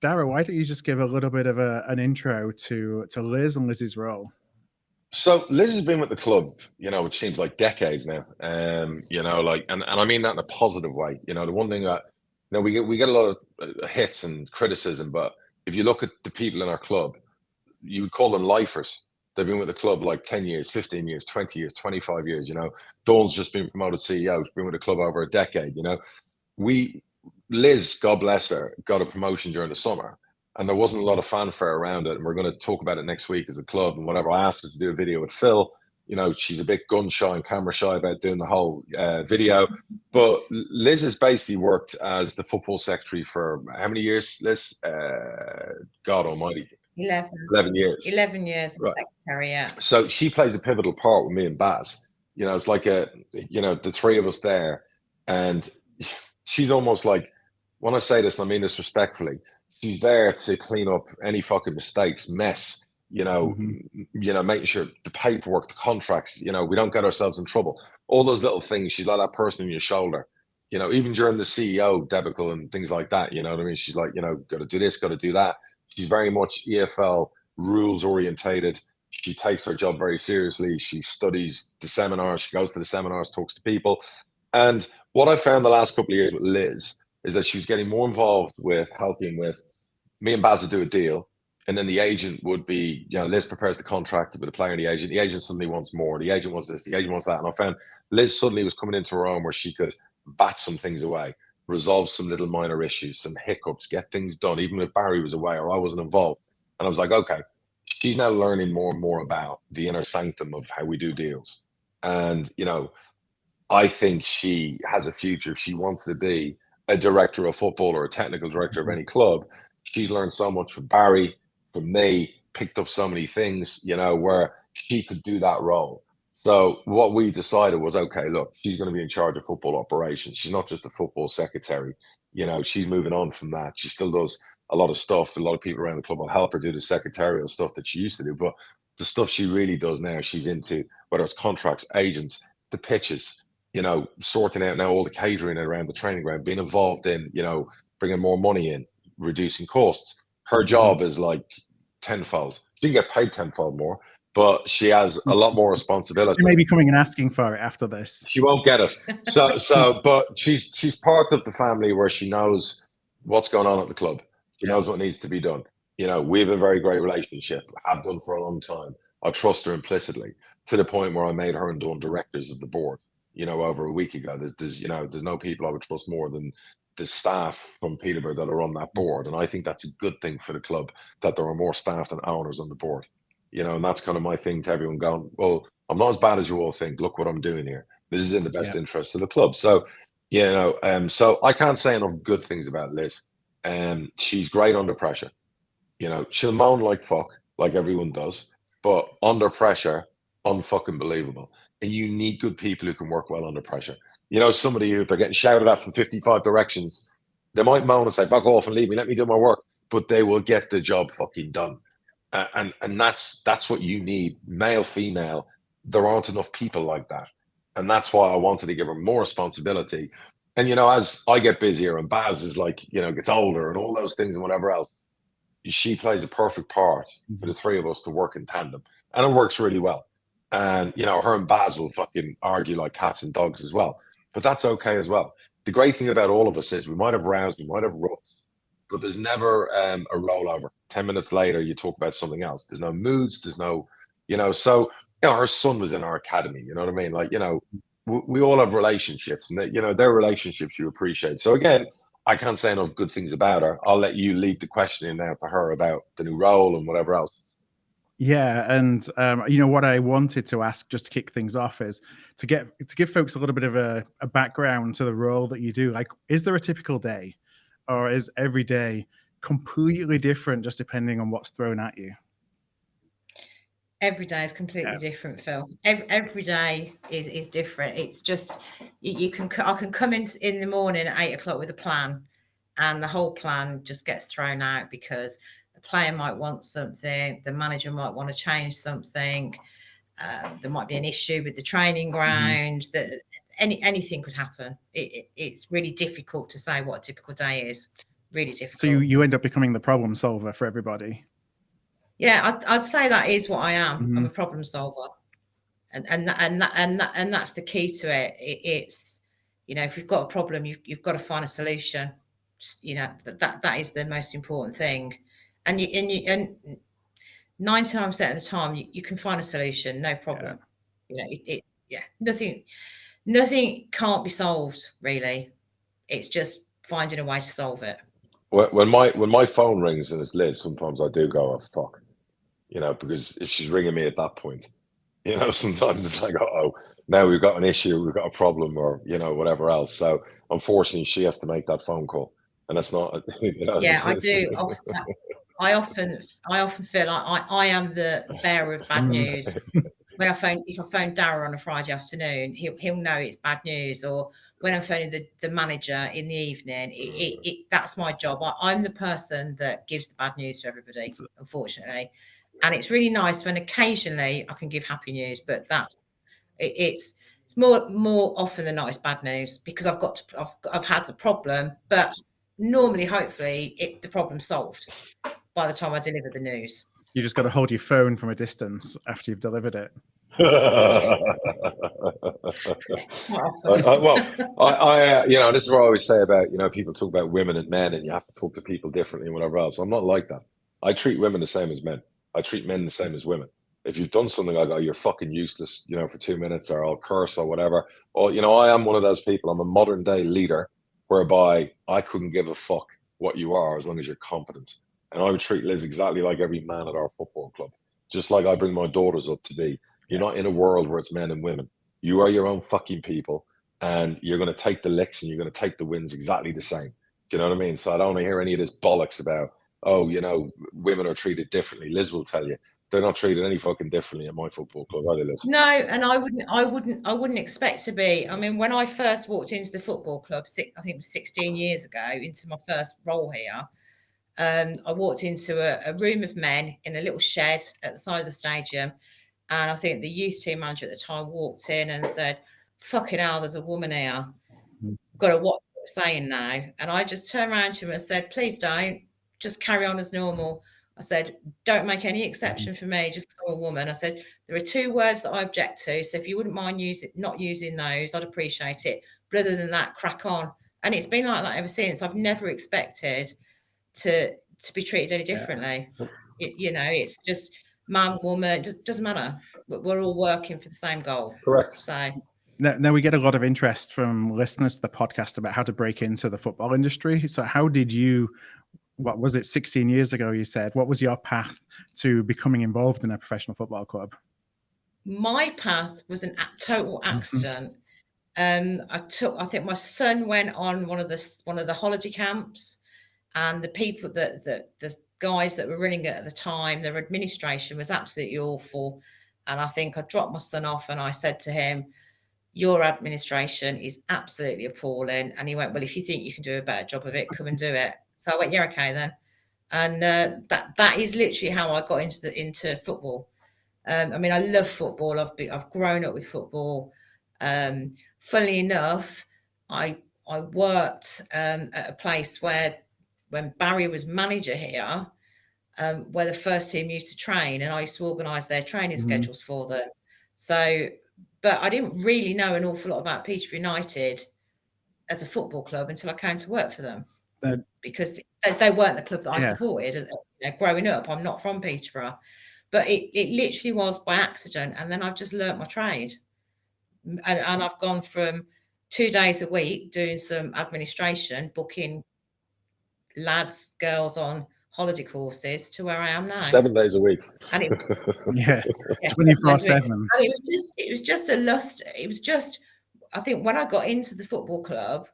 Darragh, why don't you just give a little bit of an intro to Liz and Liz's role? So Liz has been with the club, which seems like decades now. And I mean that in a positive way. The one thing that, we get a lot of hits and criticism, but if you look at the people in our club, you would call them lifers. They've been with the club like 10 years, 15 years, 20 years, 25 years, Dawn's just been promoted CEO. She's been with the club over a decade, Liz, God bless her, got a promotion during the summer, and there wasn't a lot of fanfare around it. And we're going to talk about it next week as a club and whatever. I asked her to do a video with Phil. She's a bit gun shy and camera shy about doing the whole video. But Liz has basically worked as the football secretary for how many years, Liz? God almighty. 11 years. 11 years as right. Secretary, yeah. So she plays a pivotal part with me and Baz. It's like the three of us there. And she's almost like, when I say this, and I mean this respectfully, she's there to clean up any fucking mistakes, mess, making sure the paperwork, the contracts, we don't get ourselves in trouble. All those little things. She's like that person on your shoulder, even during the CEO debacle and things like that, you know what I mean? She's like, got to do this, got to do that. She's very much EFL rules orientated. She takes her job very seriously. She studies the seminars. She goes to the seminars, talks to people. And what I found the last couple of years with Liz is that she was getting more involved with helping with me and Baz to do a deal. And then the agent would be, Liz prepares the contract with the player and the agent. The agent suddenly wants more. The agent wants this. The agent wants that. And I found Liz suddenly was coming into her own where she could bat some things away, resolve some little minor issues, some hiccups, get things done, even if Barry was away or I wasn't involved. And I was like, okay, she's now learning more and more about the inner sanctum of how we do deals. And, I think she has a future. She wants to be a director of football or a technical director of any club. She's learned so much from Barry, from me, picked up so many things, where she could do that role. So what we decided was, okay, look, she's going to be in charge of football operations. She's not just a football secretary. She's moving on from that. She still does a lot of stuff. A lot of people around the club will help her do the secretarial stuff that she used to do. But the stuff she really does now, she's into, whether it's contracts, agents, the pitches, sorting out now all the catering around the training ground, being involved in, bringing more money in, reducing costs. Her job is like tenfold. She can get paid tenfold more, but she has a lot more responsibility. She may be coming and asking for it after this. She won't get it. But she's part of the family where she knows what's going on at the club. She knows what needs to be done. We have a very great relationship. Have done for a long time. I trust her implicitly to the point where I made her and Dawn directors of the board. Over a week ago. There's no people I would trust more than the staff from Peterborough that are on that board. And I think that's a good thing for the club, that there are more staff than owners on the board. And that's kind of my thing to everyone going, well, I'm not as bad as you all think. Look what I'm doing here. This is in the best interest of the club. So, so I can't say enough good things about Liz. She's great under pressure. She'll moan like fuck, like everyone does, but under pressure, unfucking believable. And you need good people who can work well under pressure. Somebody who, if they're getting shouted at from 55 directions, they might moan and say, back off and leave me, let me do my work. But they will get the job fucking done. And that's what you need, male, female. There aren't enough people like that. And that's why I wanted to give her more responsibility. And, as I get busier and Baz is gets older and all those things and whatever else, she plays a perfect part for the three of us to work in tandem. And it works really well. And, her and Baz will fucking argue like cats and dogs as well. But that's okay as well. The great thing about all of us is we might have rows, we might have ruts, but there's never a rollover. 10 minutes later, you talk about something else. There's no moods. There's no, so, her son was in our academy. You know what I mean? We all have relationships and, they're relationships you appreciate. So again, I can't say enough good things about her. I'll let you lead the questioning now to her about the new role and whatever else. Yeah, and what I wanted to ask just to kick things off is to give folks a little bit of a background to the role that you do. Like, is there a typical day, or is every day completely different just depending on what's thrown at you? Every day is completely different, Phil. Every day is different. It's just I can come in the morning at 8 o'clock with a plan, and the whole plan just gets thrown out because the player might want something, the manager might want to change something, there might be an issue with the training ground, that anything could happen. It's really difficult to say what a typical day is. Really difficult. So you end up becoming the problem solver for everybody. Yeah, I'd say that is what I am. I'm a problem solver, and that's the key to it. It's if you've got a problem, you've got to find a solution. That is the most important thing. And 99% of the time you can find a solution, no problem. Nothing can't be solved really. It's just finding a way to solve it. When my phone rings and it's Liz, sometimes I do go, oh fuck, because if she's ringing me at that point, sometimes it's like, oh, now we've got an issue, we've got a problem, or whatever else. So unfortunately, she has to make that phone call, and that's not. Yeah, I do. I often feel like I am the bearer of bad news. If I phone Darragh on a Friday afternoon, he'll know it's bad news. Or when I'm phoning the manager in the evening, that's my job. I'm the person that gives the bad news to everybody, unfortunately. And it's really nice when occasionally I can give happy news, but it's more often than not it's bad news because I've had the problem, but normally, hopefully, the problem's solved by the time I deliver the news. You just got to hold your phone from a distance after you've delivered it. This is what I always say about, people talk about women and men and you have to talk to people differently and whatever else. I'm not like that. I treat women the same as men. I treat men the same as women. If you've done something, I go, you're fucking useless, you know, for 2 minutes, or I'll curse or whatever. Or, you know, I am one of those people. I'm a modern day leader whereby I couldn't give a fuck what you are as long as you're competent. And I would treat Liz exactly like every man at our football club. Just like I bring my daughters up to be. You're not in a world where it's men and women. You are your own fucking people, and you're going to take the licks and you're going to take the wins exactly the same. Do you know what I mean? So I don't want to hear any of this bollocks about, oh, you know, women are treated differently. Liz will tell you they're not treated any fucking differently at my football club, are they, Liz? No, and I wouldn't expect to be. I mean, when I first walked into the football club, I think it was 16 years ago, into my first role here, I walked into a room of men in a little shed at the side of the stadium, and I think the youth team manager at the time walked in and said, "Fucking hell, there's a woman here. Got to watch what we're saying now." And I just turned around to him and said, "Please don't. Just carry on as normal." I said, "Don't make any exception for me, just because I'm a woman." I said, "There are 2 words that I object to, so if you wouldn't mind not using those, I'd appreciate it. But other than that, crack on." And it's been like that ever since. I've never expected to be treated any differently. You know, it's just man, woman, it just doesn't matter. We're all working for the same goal. Correct. So now we get a lot of interest from listeners to the podcast about how to break into the football industry. So how did you, what was it, 16 years ago, you said, what was your path to becoming involved in a professional football club? My path was a total accident. I think my son went on one of the holiday camps, and the people the guys that were running it at the time, their administration was absolutely awful. And I think I dropped my son off and I said to him, "Your administration is absolutely appalling." And he went, "Well, if you think you can do a better job of it, come and do it." So I went, "Yeah, okay then." And that is literally how I got into football. I mean, I love football. I've grown up with football. Funnily enough, I worked at a place where, when Barry was manager here, where the first team used to train, and I used to organise their training schedules for them. So, but I didn't really know an awful lot about Peterborough United as a football club until I came to work for them, because they weren't the club that I supported. You know, growing up, I'm not from Peterborough, but it literally was by accident, and then I've just learnt my trade, and I've gone from 2 days a week doing some administration, booking lads, girls on holiday courses, to where I am now. 7 days a week. And it, 24/7. And it was just a lust. It was just, I think when I got into the football club,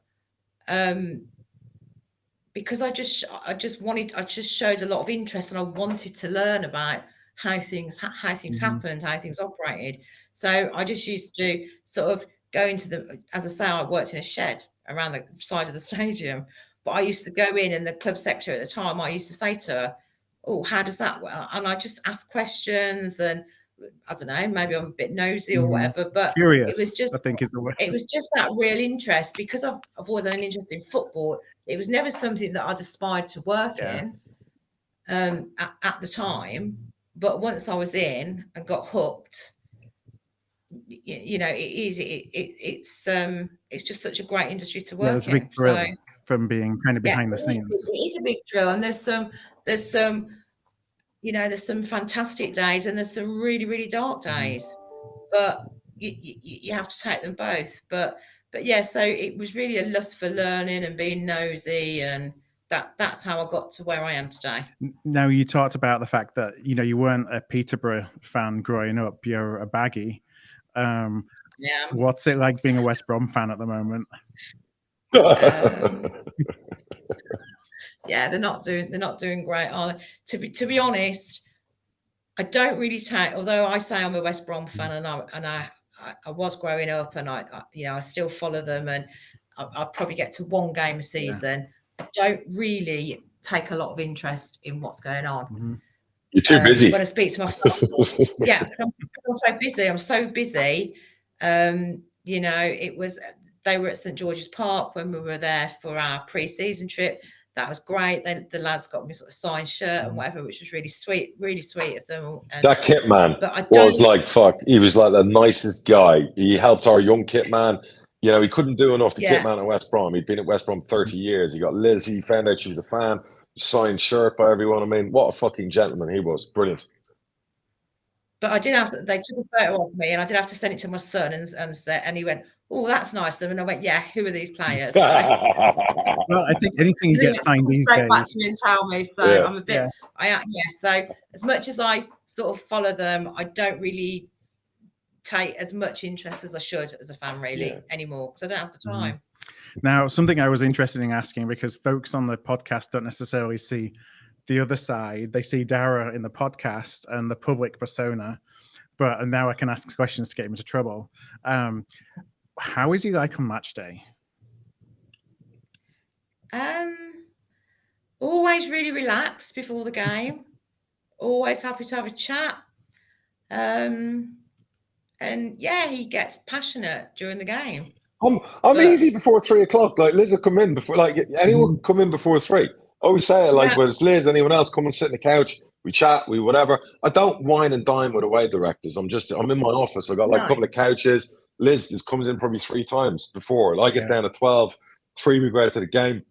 because I just showed a lot of interest, and I wanted to learn about how things happened, how things operated. So I just used to sort of go into as I say, I worked in a shed around the side of the stadium. But I used to go in, and the club secretary at the time, I used to say to her, "Oh, how does that work?" And I just ask questions, and I don't know, maybe I'm a bit nosy or whatever, but curious, it was just, I think is the word. It was just that real interest, because I've always had an interest in football. It was never something that I'd aspired to work in at the time. But once I was in and got hooked, you know, it's just such a great industry to work in. It's a big thrill. From being kind of behind the scenes. It is a big thrill, and there's some fantastic days, and there's some really, really dark days, but you have to take them both. But yeah, so it was really a lust for learning and being nosy, and that's how I got to where I am today. Now, you talked about the fact that, you know, you weren't a Peterborough fan growing up, you're a Baggy. What's it like being a West Brom fan at the moment? Yeah, they're not doing great, are they? To be honest, I don't really take, although I say I'm a West Brom fan, and I was growing up, and I still follow them, and I probably get to 1 game a season. I don't really take a lot of interest in what's going on. You're too busy. When I speak to my because I'm so busy. You know, they were at St George's Park when we were there for our pre-season trip. That was great. The lads got me sort of signed shirt and whatever, which was really sweet of them. And that kit man was like, fuck. He was like the nicest guy. He helped our young kit man. You know, he couldn't do enough to Yeah. get man at West Brom. He'd been at West Brom 30 years. He got Liz. He found out she was a fan. Signed shirt by everyone. I mean, what a fucking gentleman he was. Brilliant. But I did have to, they took a photo of me, and I did have to send it to my son, and he went, "Oh, that's nice of them." And I went, "Yeah, who are these players?" So, Well, I think anything you get signed these days. Back to me and tell me. So Yeah. I'm a bit, So as much as I sort of follow them, I don't really take as much interest as I should as a fan really anymore, because I don't have the time. Now, something I was interested in asking, because folks on the podcast don't necessarily see the other side. They see Darragh in the podcast and the public persona, and now I can ask questions to get him into trouble. How is he like on match day? Always really relaxed before the game. Always happy to have a chat. And yeah, he gets passionate during the game. I'm easy before 3 o'clock. Like Liz will come in before, like anyone can come in before 3. I always say it, like whether it's Liz, anyone else, come and sit on the couch, we chat, we whatever. I don't wine and dine with away directors. I'm in my office. I got like a couple of couches. Liz comes in probably 3 times before. I get down at 12, 3 we go out to the game.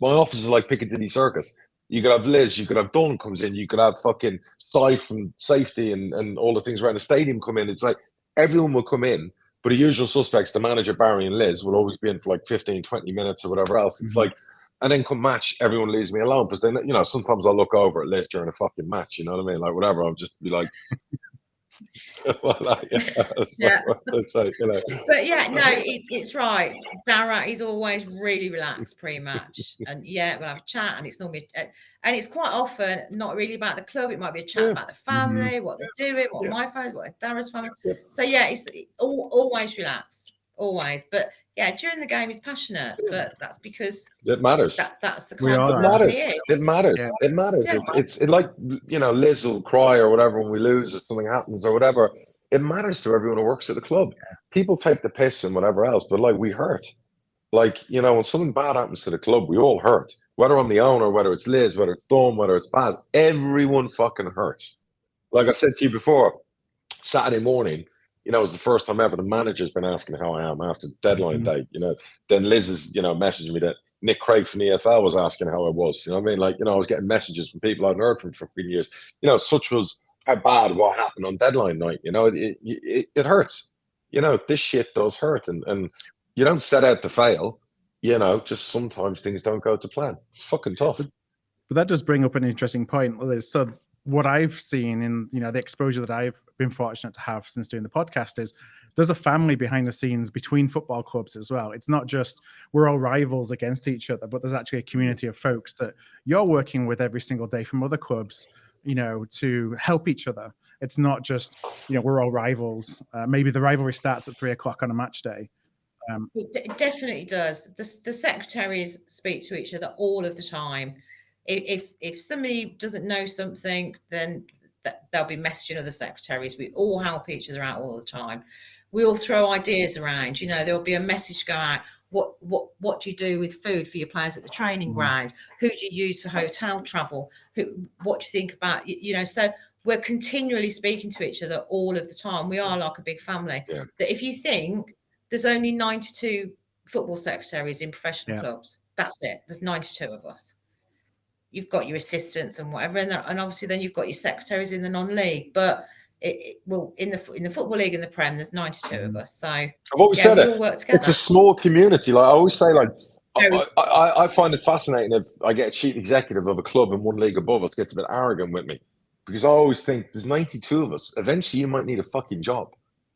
My office is like Piccadilly Circus. You could have Liz, you could have Dunn comes in, you could have fucking Sy from safety and all the things around the stadium come in. It's like everyone will come in, but the usual suspects, the manager, Barry and Liz, will always be in for like 15, 20 minutes or whatever else. It's like, and then come match, everyone leaves me alone. Because then, you know, sometimes I'll look over at Liz during a fucking match, you know what I mean? Like, whatever, I'll just be like, it's like, you know. But yeah, no, it's right. Darragh, he's always really relaxed pre-match, and we'll have a chat, and it's normally, and it's quite often not really about the club. It might be a chat about the family, what they're doing, what my family, what Darragh's family. So yeah, it's always relaxed, always. But yeah, during the game, he's passionate, but that's because it matters. That's the kind of person he is. It matters. Yeah. It matters. Yeah. It's like, you know, Liz will cry or whatever when we lose or something happens or whatever. It matters to everyone who works at the club. People take the piss and whatever else, but like we hurt. Like, you know, when something bad happens to the club, we all hurt. Whether I'm the owner, whether it's Liz, whether it's Dom, whether it's Baz, everyone fucking hurts. Like I said to you before, Saturday morning, you know, it was the first time ever the manager's been asking how I am after deadline day. You know, then Liz is, you know, messaging me that Nick Craig from the EFL was asking how I was. You know what I mean? Like, you know, I was getting messages from people I hadn't heard from for 3 years. You know, such was how bad what happened on deadline night. You know, it hurts. You know, this shit does hurt, and you don't set out to fail. You know, just sometimes things don't go to plan. It's fucking tough. But that does bring up an interesting point, Liz. So what I've seen in, you know, the exposure that I've been fortunate to have since doing the podcast is there's a family behind the scenes between football clubs as well. It's not just we're all rivals against each other, but there's actually a community of folks that you're working with every single day from other clubs, you know, to help each other. It's not just, you know, we're all rivals. Maybe the rivalry starts at 3 o'clock on a match day. It definitely does. The secretaries speak to each other all of the time. If somebody doesn't know something, then they'll be messaging other secretaries. We all help each other out all the time. We all throw ideas around. You know, there'll be a message go out. What do you do with food for your players at the training ground? Who do you use for hotel travel? What do you think about, you know? So we're continually speaking to each other all of the time. We are like a big family. Yeah. That if you think there's only 92 football secretaries in professional clubs, that's it. There's 92 of us. You've got your assistants and whatever, and obviously then you've got your secretaries in the non-league. But in the Football League and the Prem, there's 92 of us. So I've always said it. It's a small community. Like I always say, like I find it fascinating if I get a chief executive of a club in one league above us gets a bit arrogant with me, because I always think there's 92 of us. Eventually, you might need a fucking job.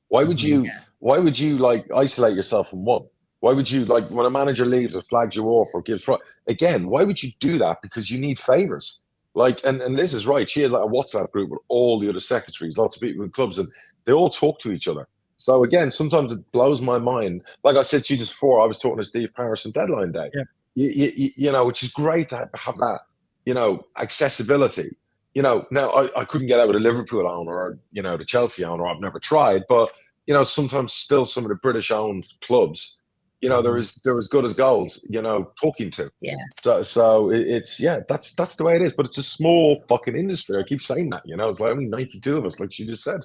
Why would you? Why would you like isolate yourself from one? Why would you, like, when a manager leaves or flags you off or gives again? Why would you do that? Because you need favors. Like, and Liz is right. She has like a WhatsApp group with all the other secretaries, lots of people in clubs, and they all talk to each other. So again, sometimes it blows my mind. Like I said to you just before, I was talking to Steve Parris on deadline day. Yeah. You know, which is great to have that, you know, accessibility. You know, now I couldn't get out with a Liverpool owner or, you know, the Chelsea owner. I've never tried, but you know, sometimes still some of the British-owned clubs, you know, they're as good as goals, you know, talking to. Yeah. So it's that's the way it is. But it's a small fucking industry. I keep saying that, you know, it's like only 92 of us, like she just said.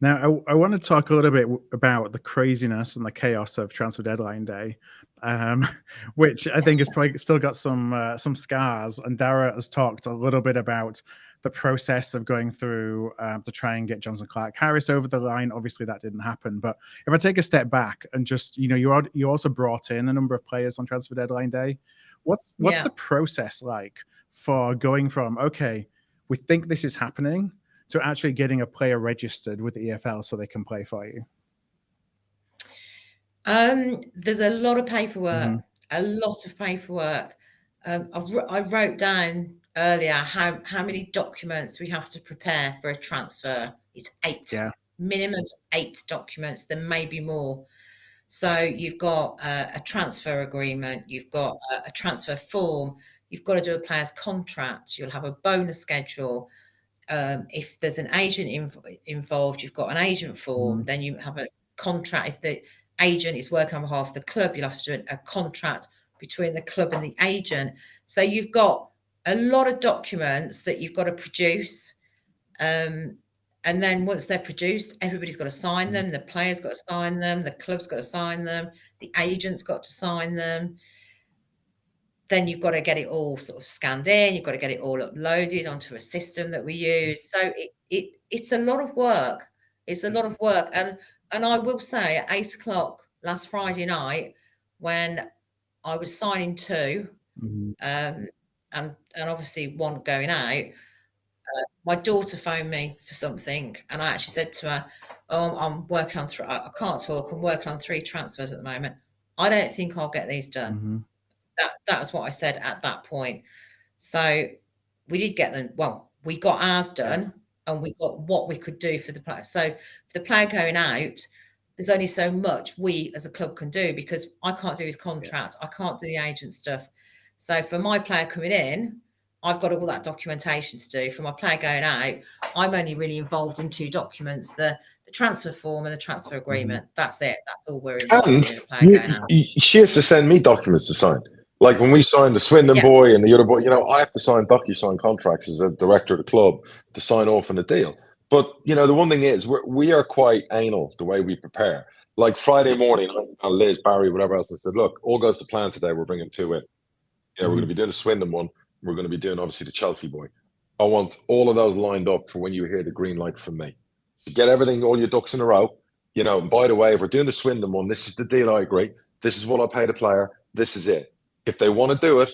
Now, I want to talk a little bit about the craziness and the chaos of transfer deadline day, which I think has probably still got some scars. And Darragh has talked a little bit about the process of going through to try and get Jonson Clarke-Harris over the line. Obviously, that didn't happen. But if I take a step back and just, you also brought in a number of players on transfer deadline day. What's the process like for going from, okay, we think this is happening, to actually getting a player registered with the EFL so they can play for you? There's a lot of paperwork, I wrote down earlier how many documents we have to prepare for a transfer. It's 8. Yeah. Minimum 8 documents. There may be more. So you've got a transfer agreement, you've got a transfer form, you've got to do a player's contract, you'll have a bonus schedule. If there's an agent involved, you've got an agent form, then you have a contract. If the agent is working on behalf of the club, you'll have to do a contract between the club and the agent. So you've got a lot of documents that you've got to produce. And then once they're produced, everybody's got to sign them. The player's got to sign them. The club's got to sign them. The agent's got to sign them. Then you've got to get it all sort of scanned in. You've got to get it all uploaded onto a system that we use. So it's a lot of work. It's a lot of work. And I will say at 8 o'clock last Friday night, when I was signing 2, and obviously one going out, my daughter phoned me for something, and I actually said to her, "Oh, I'm working on I can't talk. I'm working on 3 transfers at the moment. I don't think I'll get these done." That was what I said at that point. So we did get them. Well, we got ours done, and we got what we could do for the player. So for the player going out, there's only so much we as a club can do, because I can't do his contract. I can't do the agent stuff. So for my player coming in, I've got all that documentation to do. For my player going out, I'm only really involved in 2 documents, the transfer form and the transfer agreement. That's it. That's all we're involved in. The player going out. She has to send me documents to sign. Like when we signed the Swindon boy and the other boy, I have to sign DocuSign contracts as a director of the club to sign off on the deal. But, the one thing is we are quite anal the way we prepare. Like Friday morning, Liz, Barry, whatever else, I said, look, all goes to plan today. We're bringing 2 in. We're going to be doing the Swindon one. We're going to be doing, obviously, the Chelsea boy. I want all of those lined up for when you hear the green light from me. So get everything, all your ducks in a row. And by the way, if we're doing the Swindon one, this is the deal I agree. This is what I pay the player. This is it. If they want to do it,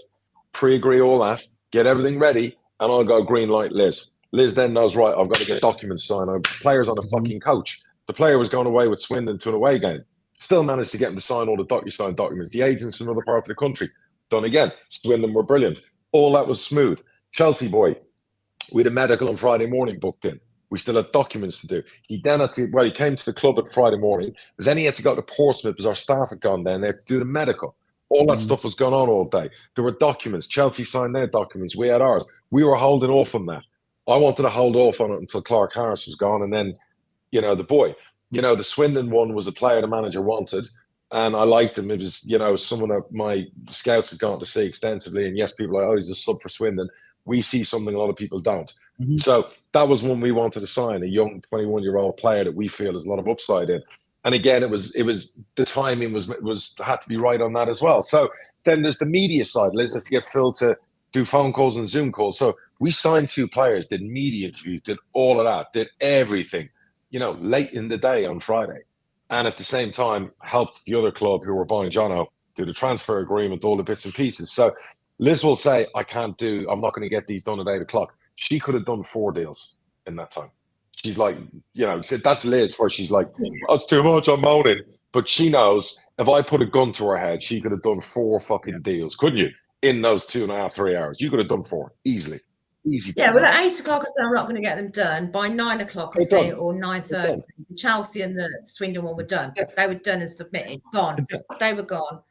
pre-agree all that, get everything ready, and I'll go green light Liz. Liz then knows, right, I've got to get documents signed. The player's on a fucking coach. The player was going away with Swindon to an away game. Still managed to get him to sign all the DocuSign documents. The agents in another part of the country. Done again. Swindon were brilliant. All that was smooth. Chelsea boy, we had a medical on Friday morning booked in. We still had documents to do. He then had to, he came to the club at Friday morning. Then he had to go to Portsmouth because our staff had gone down there to do the medical. All that stuff was going on all day. There were documents. Chelsea signed their documents. We had ours. We were holding off on that. I wanted to hold off on it until Clarke-Harris was gone. And then, the boy, the Swindon one was a player the manager wanted. And I liked him. It was, someone that my scouts had gone to see extensively. And yes, people are like, oh, he's a sub for Swindon. We see something a lot of people don't. So that was one we wanted to sign, a young 21-year-old player that we feel has a lot of upside in. And again, it was the timing had to be right on that as well. So then there's the media side. Liz has to get Phil to do phone calls and Zoom calls. So we signed 2 players, did media interviews, did all of that, did everything, late in the day on Friday. And at the same time, helped the other club who were buying Jono do the transfer agreement, all the bits and pieces. So Liz will say, I'm not going to get these done at 8 o'clock. She could have done 4 deals in that time. She's like, that's Liz, where she's like, that's too much, I'm moaning. But she knows if I put a gun to her head, she could have done 4 fucking deals, couldn't you? In those 2.5, 3 hours. You could have done 4 easily. Easy. Yeah, well, at 8 o'clock, I said I'm not going to get them done. By 9 o'clock, I think, or 9:30, Chelsea and the Swindon one were done. They were done and submitted. Gone. They were gone.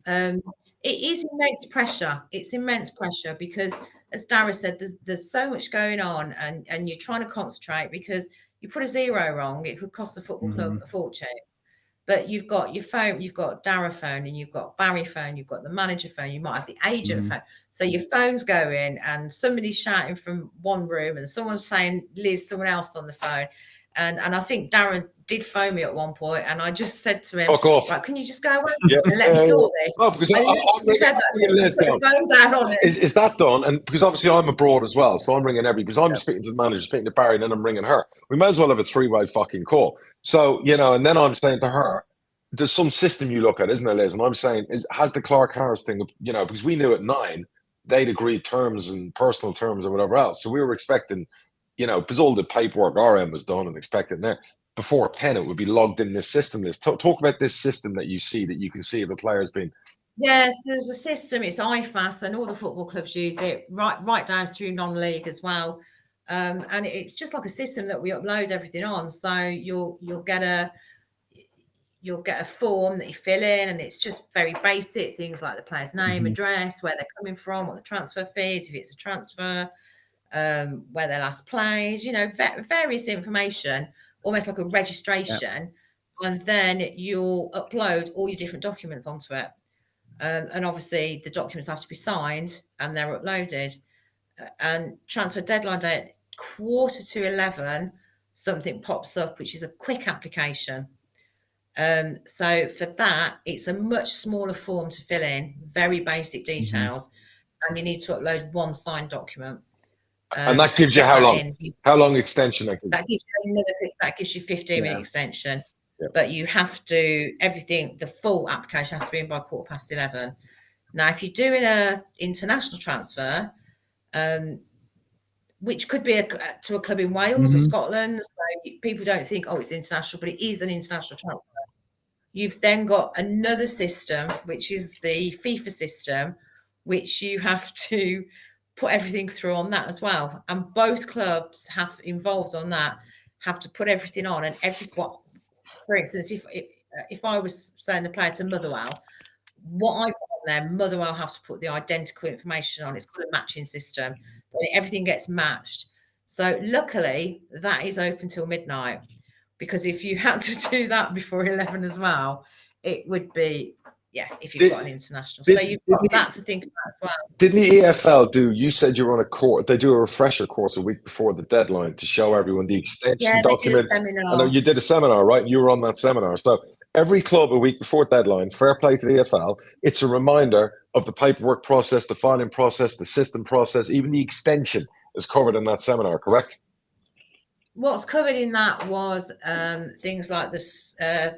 It is immense pressure. It's immense pressure because, as Darragh said, there's so much going on, and you're trying to concentrate because you put a 0 wrong, it could cost the football club a fortune. But you've got your phone, you've got Darragh phone, and you've got Barry phone, you've got the manager phone, you might have the agent phone. So your phone's going, and somebody's shouting from one room, and someone's saying Liz, someone else on the phone, And I think Darren did phone me at one point, and I just said to him, Fuck off. right, can you just go away and let me sort this? Oh, because I said that to him, put the phone down on it. Is that done? And because obviously I'm abroad as well, so I'm ringing because I'm speaking to the manager, speaking to Barry, and then I'm ringing her. We might as well have a 3-way fucking call. So, and then I'm saying to her, there's some system you look at, isn't there, Liz? And I'm saying, has the Clarke-Harris thing, because we knew at 9, they'd agreed terms and personal terms and whatever else. So we were expecting, because all the paperwork our end was done and expected there. Before 10, it would be logged in this system. Liz, talk about this system that you see, that you can see if a player's been. Yes, there's a system. It's IFAS, and all the football clubs use it, right down through non-league as well. And it's just like a system that we upload everything on. So you'll get a form that you fill in, and it's just very basic things like the player's name, address, where they're coming from, what the transfer fee is, if it's a transfer, where they last played, various information, almost like a registration. And then you'll upload all your different documents onto it. And obviously the documents have to be signed and they're uploaded. And transfer deadline day, 11:15, something pops up, which is a quick application. So for that, it's a much smaller form to fill in, very basic details, and you need to upload one signed document. And that gives you how long? How long extension? That gives you 15-minute extension. Yeah. But you have to, the full application has to be in by 11:15. Now, if you're doing an international transfer, which could be to a club in Wales or Scotland, so people don't think, it's international, but it is an international transfer. You've then got another system, which is the FIFA system, which you have to put everything through on that as well. And both clubs have involved on that, have to put everything on, and for instance, if I was sending a player to Motherwell, what I put on there, Motherwell have to put the identical information on. It's called a matching system. Everything gets matched. So luckily, that is open till midnight, because if you had to do that before 11 as well, it would be, if you've got an international. So you've got that to think about as well. Didn't the EFL you said you were on a course, they do a refresher course a week before the deadline to show everyone the extension documents. I know you did a seminar, right? You were on that seminar. So every club a week before deadline, fair play to the EFL, it's a reminder of the paperwork process, the filing process, the system process, even the extension is covered in that seminar, correct? What's covered in that was things like the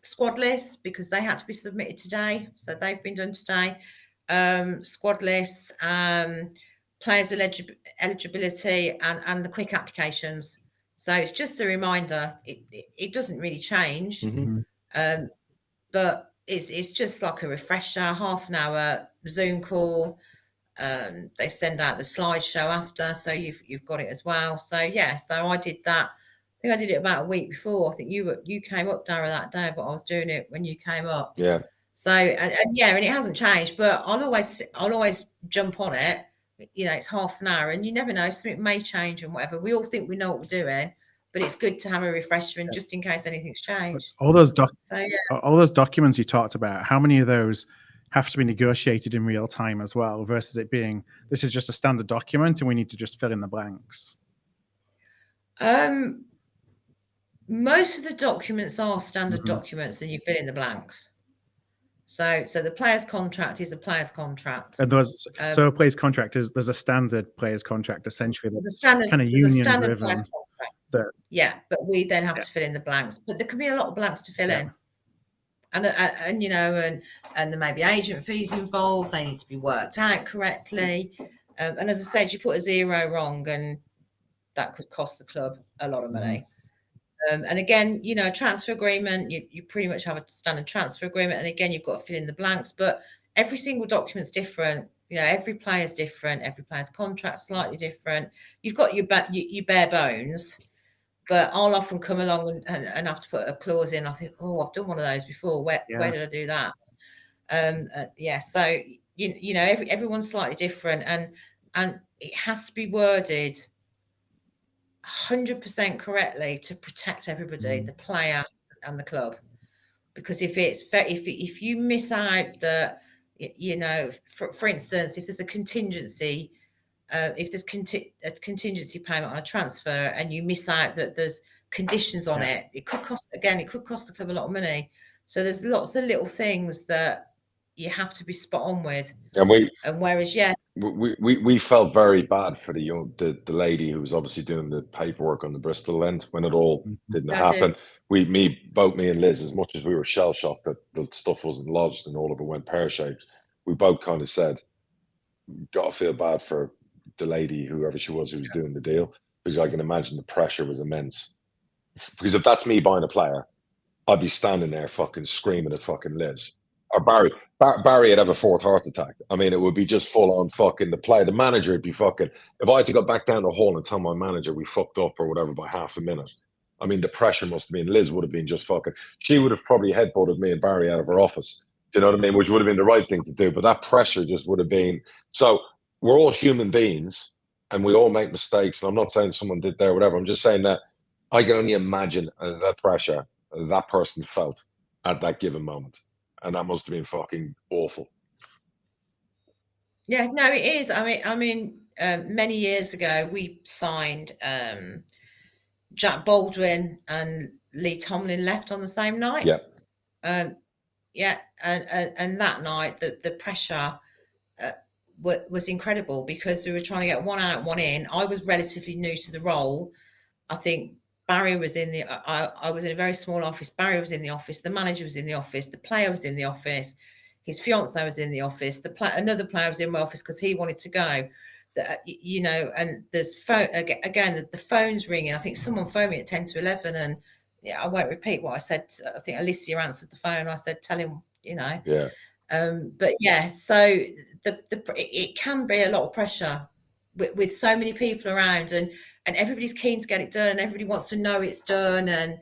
squad lists, because they had to be submitted today, so they've been done today. Squad lists, players' eligibility, and the quick applications. So it's just a reminder. It doesn't really change, but it's just like a refresher, half an hour Zoom call. They send out the slideshow after, so you've got it as well. So so I did that. I think I did it about a week before. I think you came up, Darragh, that day, but I was doing it when you came up. Yeah. So and it hasn't changed, but I'll always jump on it. It's half an hour, and you never know, something may change and whatever. We all think we know what we're doing, but it's good to have a refresher, and just in case anything's changed. All those documents you talked about, how many of those have to be negotiated in real time as well, versus it being, this is just a standard document and we need to just fill in the blanks? Most of the documents are standard documents, and you fill in the blanks. So the player's contract is a player's contract. And so a player's contract there's a standard player's contract, essentially. There's a standard union-driven. Player's contract. But we then have to fill in the blanks. But there can be a lot of blanks to fill in. And there may be agent fees involved. They need to be worked out correctly. And as I said, you put a 0 wrong, and that could cost the club a lot of money. And again, a transfer agreement, you pretty much have a standard transfer agreement. And again, you've got to fill in the blanks, but every single document's different. Every player's different. Every player's contract's slightly different. You've got your bare bones, but I'll often come along and have to put a clause in. I think, I've done one of those before. Where did I do that? So, everyone's slightly different, and it has to be worded 100% correctly to protect everybody, the player and the club. Because if you miss out that, for instance, if there's a contingency, if there's a contingency payment on a transfer, and you miss out that there's conditions on it. It could cost the club a lot of money. So there's lots of little things that you have to be spot on with. And whereas, we felt very bad for the lady who was obviously doing the paperwork on the Bristol end when it all didn't happen. Both me and Liz, as much as we were shell shocked that the stuff wasn't lodged and all of it went pear-shaped, we both kind of said, got to feel bad for the lady, whoever she was, who was doing the deal, because I can imagine the pressure was immense. Because if that's me buying a player, I'd be standing there fucking screaming at fucking Liz. Or Barry. Barry would have a fourth heart attack. I mean, it would be just full on fucking the player. The manager would be fucking. If I had to go back down the hall and tell my manager we fucked up or whatever by half a minute, I mean, the pressure must have been. Liz would have been just fucking. She would have probably headbutted me and Barry out of her office. Do you know what I mean? Which would have been the right thing to do. But that pressure just would have been. So we're all human beings and we all make mistakes. And I'm not saying someone did there or whatever. I'm just saying that I can only imagine the pressure that person felt at that given moment. And that must have been fucking awful. Yeah, no, it is. I mean, many years ago, we signed Jack Baldwin and Lee Tomlin left on the same night. Yeah. And that night, the pressure was incredible because we were trying to get one out, one in. I was relatively new to the role. I think Barry was in the. I was in a very small office. Barry was in the office. The manager was in the office. The player was in the office. His fiance was in the office. Another player was in my office because he wanted to go. And there's phone again. The phone's ringing. I think someone phoned me at 10 to 11, and yeah, I won't repeat what I said. I think Alicia answered the phone. I said, "Tell him," Yeah. But yeah, so it can be a lot of pressure with so many people around, and everybody's keen to get it done, and everybody wants to know it's done, and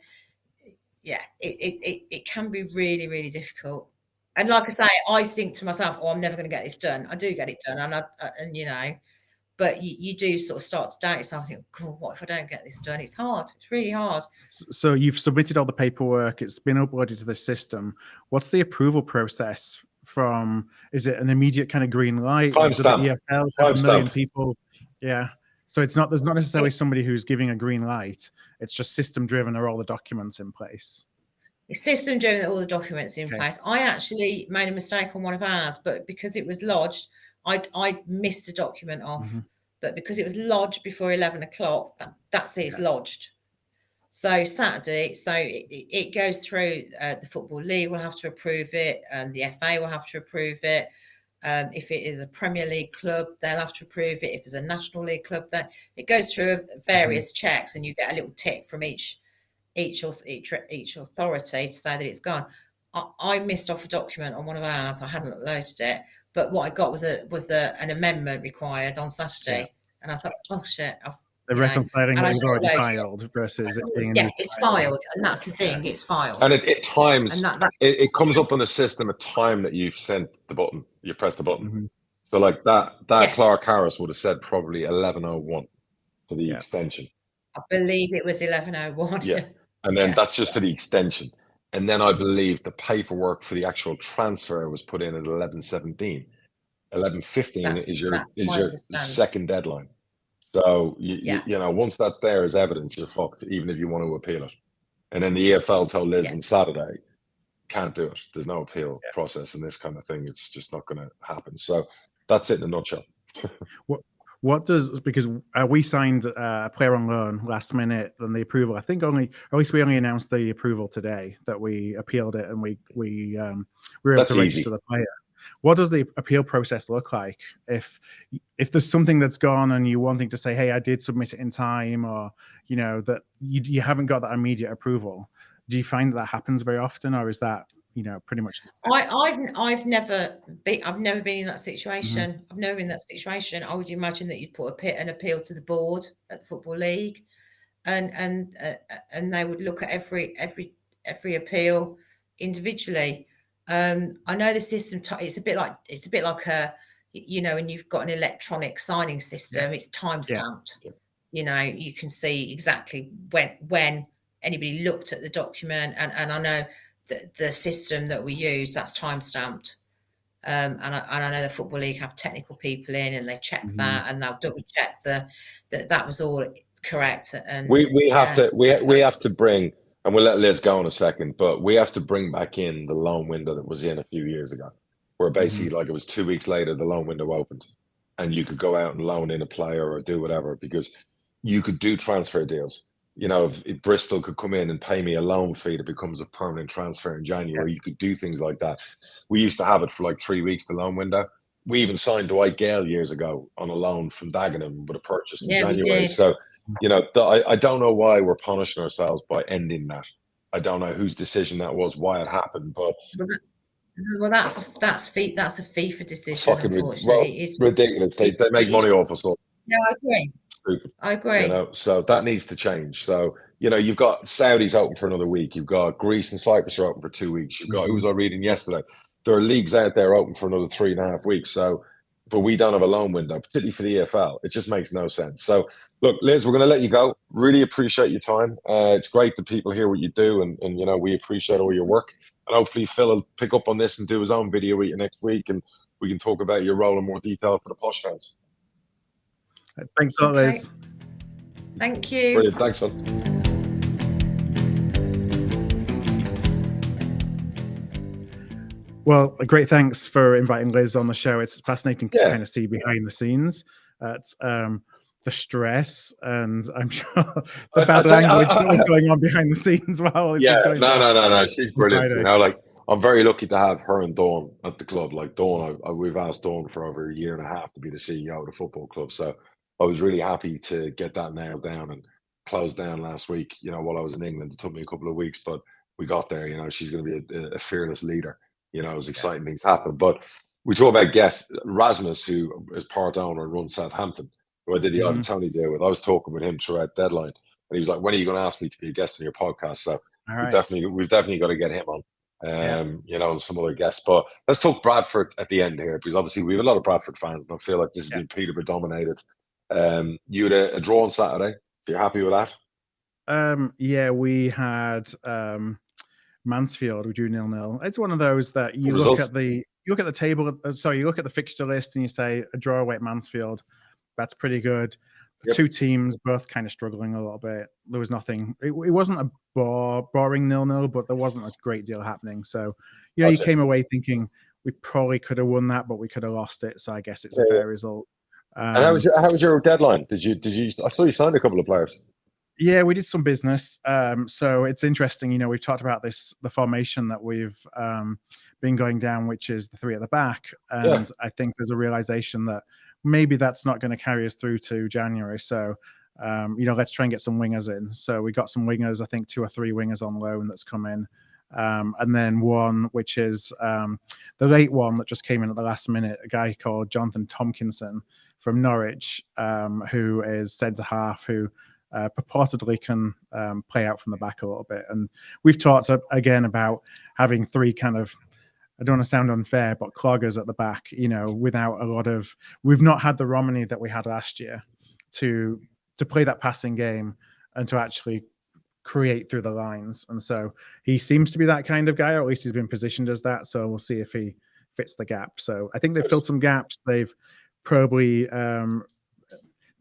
yeah, it can be really, really difficult. And like I say, I think to myself, "Oh, I'm never going to get this done." I do get it done, but you do sort of start to doubt yourself. Think, "God, what if I don't get this done?" It's hard. It's really hard. So you've submitted all the paperwork. It's been uploaded to the system. What's the approval process from? Is it an immediate kind of green light? Time stamp. EFL have a million people. Yeah. So there's not necessarily somebody who's giving a green light. It's just system driven. Are all the documents in place? It's system driven. All the documents in place. I actually made a mistake on one of ours, but because it was lodged, I missed a document off. But because it was lodged before 11 o'clock, that's it. It's lodged. So Saturday, it goes through. The Football League will have to approve it, and the FA will have to approve it. If it is a Premier League club, they'll have to approve it. If it's a National League club, then it goes through various checks, and you get a little tick from each authority to say that it's gone. I missed off a document on one of ours. I hadn't uploaded it, but what I got was an amendment required on Saturday, and I was like, "Oh shit!" They're reconciling what was already filed versus it being. It's filed, and that's the thing. It's filed, and it times. And it comes up on the system at time that you've sent the button. You press the button. So like that Clarke-Harris would have said probably 11:01 for the extension. I believe it was 11:01. Yeah, and then that's just for the extension. And then I believe the paperwork for the actual transfer was put in at 11:17. 11:15 is your second deadline. So, once that's there as evidence, you're fucked, even if you want to appeal it. And then the EFL told Liz on Saturday, can't do it. There's no appeal process in this kind of thing. It's just not going to happen. So that's it in a nutshell. Because we signed a player on loan last minute, and the approval, I think we only announced the approval today that we appealed it, and we were able to register the player. What does the appeal process look like if there's something that's gone and you're wanting to say, "Hey, I did submit it in time," or that you haven't got that immediate approval? Do you find that happens very often, or is that pretty much? I've never been in that situation. I've never been in that situation. I would imagine that you'd put an appeal to the board at the Football League, and they would look at every appeal individually. I know the system. It's a bit like when you've got an electronic signing system. It's time stamped. You can see exactly when anybody looked at the document, and I know that the system that we use, that's time stamped. And I know the Football League have technical people in, and they check that, and they'll double check that was all correct. And we have to bring, and we'll let Liz go in a second, but we have to bring back in the loan window that was in a few years ago, where basically like it was 2 weeks later the loan window opened, and you could go out and loan in a player or do whatever, because you could do transfer deals. You know, if Bristol could come in and pay me a loan fee that becomes a permanent transfer in January, you could do things like that. We used to have it for like 3 weeks, the loan window. We even signed Dwight Gale years ago on a loan from Dagenham with a purchase in January. So, you know, I don't know why we're punishing ourselves by ending that. I don't know whose decision that was, why it happened, but well, that's a FIFA decision. fucking Unfortunately, it's ridiculous. They make money off us all. Yeah, I agree. Stupid. I agree. You know, so that needs to change. So, you know, you've got Saudis open for another week. You've got Greece and Cyprus are open for 2 weeks. You've got, who was I reading yesterday? There are leagues out there open for another 3.5 weeks. So, but we don't have a loan window, particularly for the EFL. It just makes no sense. So, look, Liz, we're going to let you go. Really appreciate your time. It's great that people hear what you do, and you know, we appreciate all your work. And hopefully Phil will pick up on this and do his own video with you next week, and we can talk about your role in more detail for the Posh fans. Thanks a lot, Liz. Thank you. Brilliant. Thanks, son. Well, a great thanks for inviting Liz on the show. It's fascinating to kind of see behind the scenes the stress, and I'm sure the bad language that was going on behind the scenes while no. She's brilliant. You know, like, I'm very lucky to have her and Dawn at the club. Like Dawn, we've asked Dawn for over 1.5 years to be the CEO of the football club. So I was really happy to get that nailed down and closed down last week. You know, while I was in England, it took me a couple of weeks, but we got there. You know, she's going to be a fearless leader. You know, it was exciting things happen. But we talk about guests. Rasmus, who is part owner and runs Southampton, who I did the Ivan Toney deal with. I was talking with him throughout deadline, and he was like, "When are you going to ask me to be a guest on your podcast?" So we've definitely got to get him on. You know, and some other guests. But let's talk Bradford at the end here, because obviously we have a lot of Bradford fans, and I feel like this has been Peterborough dominated. You had a draw on Saturday. Are you happy with that? Yeah, we had Mansfield. We drew 0-0. It's one of those that you look at the table. Sorry, you look at the fixture list and you say a draw away at Mansfield. That's pretty good. The two teams both kind of struggling a little bit. There was nothing. It wasn't a boring 0-0, but there wasn't a great deal happening. So, you know, you came away thinking we probably could have won that, but we could have lost it. So I guess it's a fair result. And how was your deadline? Did you? I saw you signed a couple of players. Yeah, we did some business. So it's interesting. You know, we've talked about the formation that we've been going down, which is the three at the back, and I think there's a realization that maybe that's not going to carry us through to January. So, you know, let's try and get some wingers in. So we got some wingers. I think 2 or 3 wingers on loan that's come in. And then one, which is the late one that just came in at the last minute, a guy called Jonathan Tompkinson from Norwich, who is centre-half, who purportedly can play out from the back a little bit. And we've talked again about having 3 kind of, I don't want to sound unfair, but cloggers at the back, you know, without a lot of, we've not had the Romney that we had last year to play that passing game and to actually create through the lines. And so he seems to be that kind of guy, or at least he's been positioned as that. So we'll see if he fits the gap. So I think they've filled some gaps. They've probably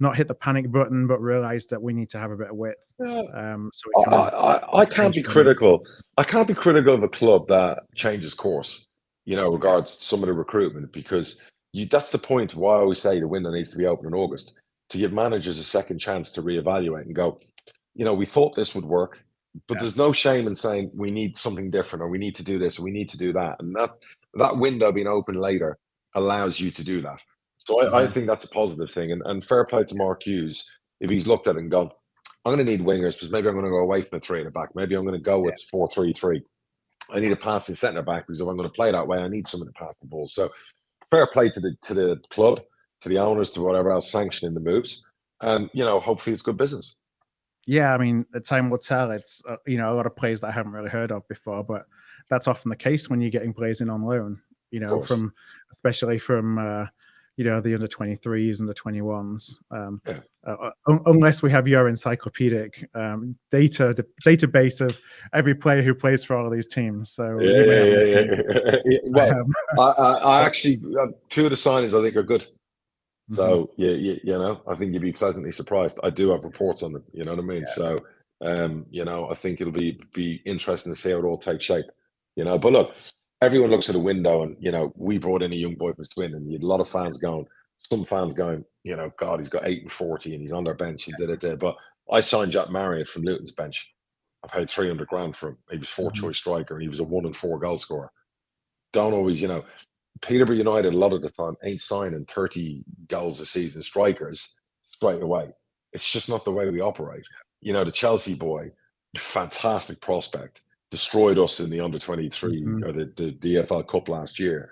not hit the panic button, but realized that we need to have a bit of width. So I can't be critical. I can't be critical of a club that changes course, you know, regards to some of the recruitment, because that's the point why I always say the window needs to be open in August, to give managers a second chance to reevaluate and go, you know, we thought this would work, but there's no shame in saying we need something different, or we need to do this, or we need to do that. And that window being open later allows you to do that. So I think that's a positive thing. And fair play to Mark Hughes, if he's looked at it and gone, I'm going to need wingers, because maybe I'm going to go away from the 3 at the back. Maybe I'm going to go with 4-3-3. I need a passing centre back, because if I'm going to play that way, I need someone to pass the ball. So fair play to the club, to the owners, to whatever else sanctioning the moves. And, you know, hopefully it's good business. Yeah, I mean, the time will tell. It's, you know, a lot of players that I haven't really heard of before, but that's often the case when you're getting players in on loan, you know, especially from, you know, the under 23s and the 21s. Unless we have your encyclopedic database of every player who plays for all of these teams. So Well, I actually 2 of the signings I think are good. So you know, I think you'd be pleasantly surprised. I do have reports on them. You know what I mean? Yeah. So you know, I think it'll be interesting to see how it all takes shape. You know, but look, everyone looks at a window, and you know, we brought in a young boy from Swindon, and you had a lot of fans going. Some fans going, you know, God, he's got 8 and 40, and he's on their bench. He did it. But I signed Jack Marriott from Luton's bench. I paid 300 grand for him. He was 4th choice striker, and he was a 1 and 4 goal scorer. Don't always, you know, Peterborough United a lot of the time ain't signing 30 goals a season strikers straight away. It's just not the way we operate. You know, the Chelsea boy, fantastic prospect, destroyed us in the under 23 or the DFL Cup last year.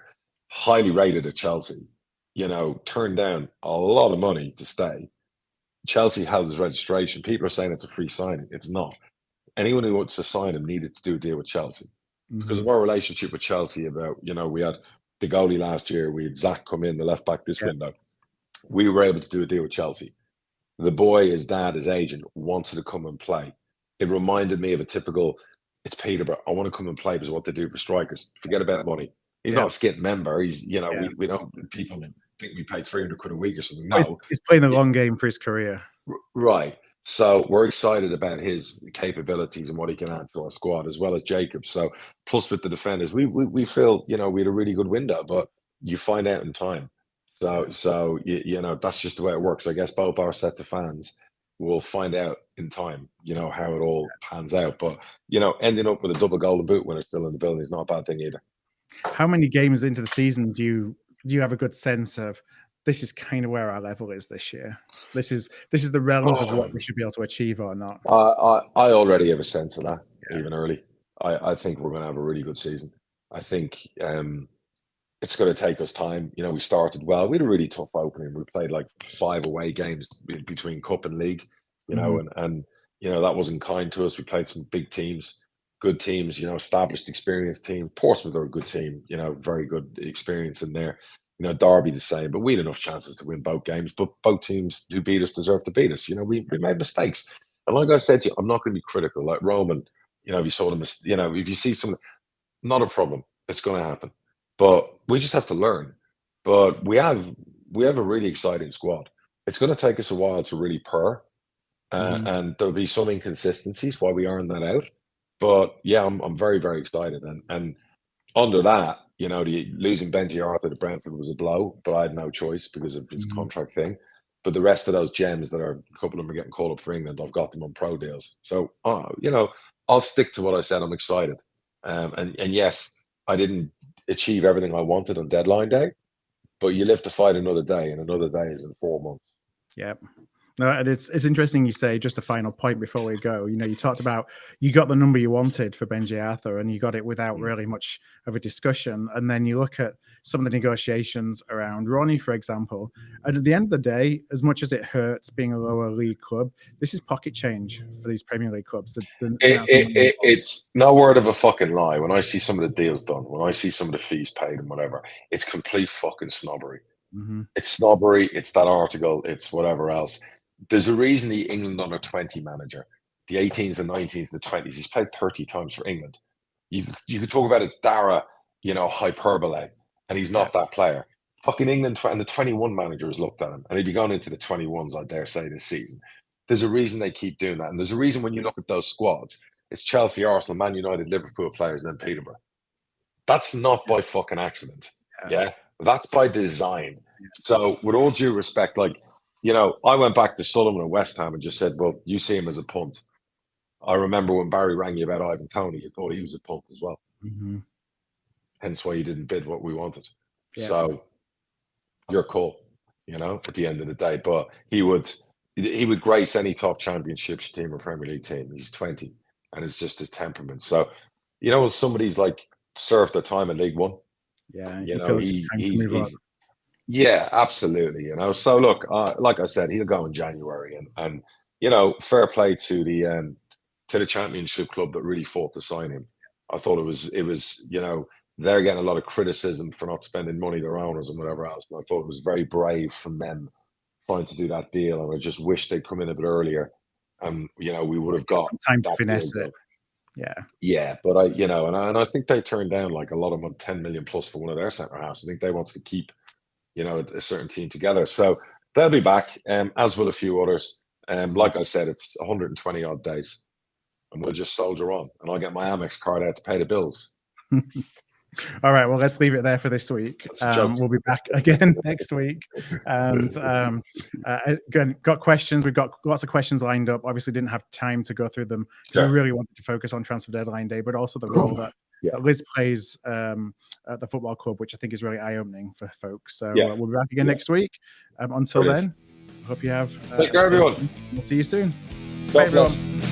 Highly rated at Chelsea. You know, turned down a lot of money to stay. Chelsea held his registration. People are saying it's a free signing. It's not. Anyone who wants to sign him needed to do a deal with Chelsea because of our relationship with Chelsea. About, you know, we had the goalie last year. We had Zach come in, the left back this window. We were able to do a deal with Chelsea. The boy, his dad, his agent wanted to come and play. It reminded me of a typical, it's Peterborough. I want to come and play because of what they do for strikers. Forget about money. He's not a skint member. He's, you know, we don't, people think we pay 300 quid a week or something. No. He's playing the long game for his career. Right. So we're excited about his capabilities and what he can add to our squad, as well as Jacob. So plus with the defenders, we feel, you know, we had a really good window, but you find out in time. So you know, that's just the way it works. I guess both our sets of fans will find out in time, you know, how it all pans out. But, you know, ending up with a double golden boot winner still in the building is not a bad thing either. How many games into the season do you have a good sense of this is kind of where our level is this year? This is the realms of what we should be able to achieve or not. I already have a sense of that, even early. I think we're going to have a really good season. I think it's going to take us time. You know, we started well. We had a really tough opening. We played like 5 away games between Cup and League, you know, and you know, that wasn't kind to us. We played some big teams, good teams, you know, established, experienced team. Portsmouth are a good team, you know, very good experience in there. You know, Derby the same, but we had enough chances to win both games. But both teams who beat us deserve to beat us. You know, we made mistakes. And like I said to you, I'm not going to be critical. Like Roman, you know, if you saw them, you know, if you see some, not a problem. It's going to happen. But we just have to learn. But we have a really exciting squad. It's going to take us a while to really purr. And there'll be some inconsistencies while we iron that out. But yeah, I'm very, very excited. And under that, you know, losing Benji Arthur to Brentford was a blow, but I had no choice because of his contract thing. But the rest of those gems that are, a couple of them are getting called up for England, I've got them on pro deals. So, you know, I'll stick to what I said. I'm excited. And yes, I didn't achieve everything I wanted on deadline day, but you live to fight another day, and another day is in 4 months. Yeah. No, and it's interesting you say, just a final point before we go, you know, you talked about you got the number you wanted for Benji Arthur and you got it without really much of a discussion. And then you look at some of the negotiations around Ronnie, for example, and at the end of the day, as much as it hurts being a lower league club, this is pocket change for these Premier League clubs. It's no word of a fucking lie. When I see some of the deals done, when I see some of the fees paid and whatever, it's complete fucking snobbery. It's snobbery. It's that article. It's whatever else. There's a reason the England under 20 manager, the 18s and 19s and the 20s, he's played 30 times for England. You could talk about it's Darragh, you know, hyperbole, and he's not that player. Fucking England and the 21 managers looked at him, and he'd be gone into the 21s, I dare say, this season. There's a reason they keep doing that, and there's a reason when you look at those squads, it's Chelsea, Arsenal, Man United, Liverpool players, and then Peterborough. That's not by fucking accident. Yeah, that's by design. So, with all due respect, like, you know, I went back to Sullivan and West Ham and just said, well, you see him as a punt. I remember when Barry rang you about Ivan Toney, you thought he was a punt as well. Hence why you didn't bid what we wanted. So you're cool, you know, at the end of the day. But he would grace any top championships team or Premier League team. He's 20 and it's just his temperament. So, you know, somebody's like served their time in League One. Yeah, you know, he's yeah, absolutely. You know, so look, like I said, he'll go in January, and you know, fair play to the Championship club that really fought to sign him. I thought it was you know, they're getting a lot of criticism for not spending money, their owners and whatever else. And I thought it was very brave from them trying to do that deal. And I just wish they'd come in a bit earlier. You know, we would have got some time to finesse it. Yeah, but you know, and I think they turned down like a lot of money, 10 million plus for one of their centre halves. I think they wanted to keep a certain team together. So they'll be back, as will a few others. Like I said, it's 120 odd days, and we'll just soldier on. And I'll get my Amex card out to pay the bills. All right, well, let's leave it there for this week. We'll be back again next week. And again, got questions. We've got lots of questions lined up. Obviously, didn't have time to go through them because we really wanted to focus on transfer deadline day, but also the role that Liz plays at the football club, which I think is really eye-opening for folks. So we'll be back again next week. Until then, hope you have. Take care, everyone. We'll see you soon. Bye, everyone.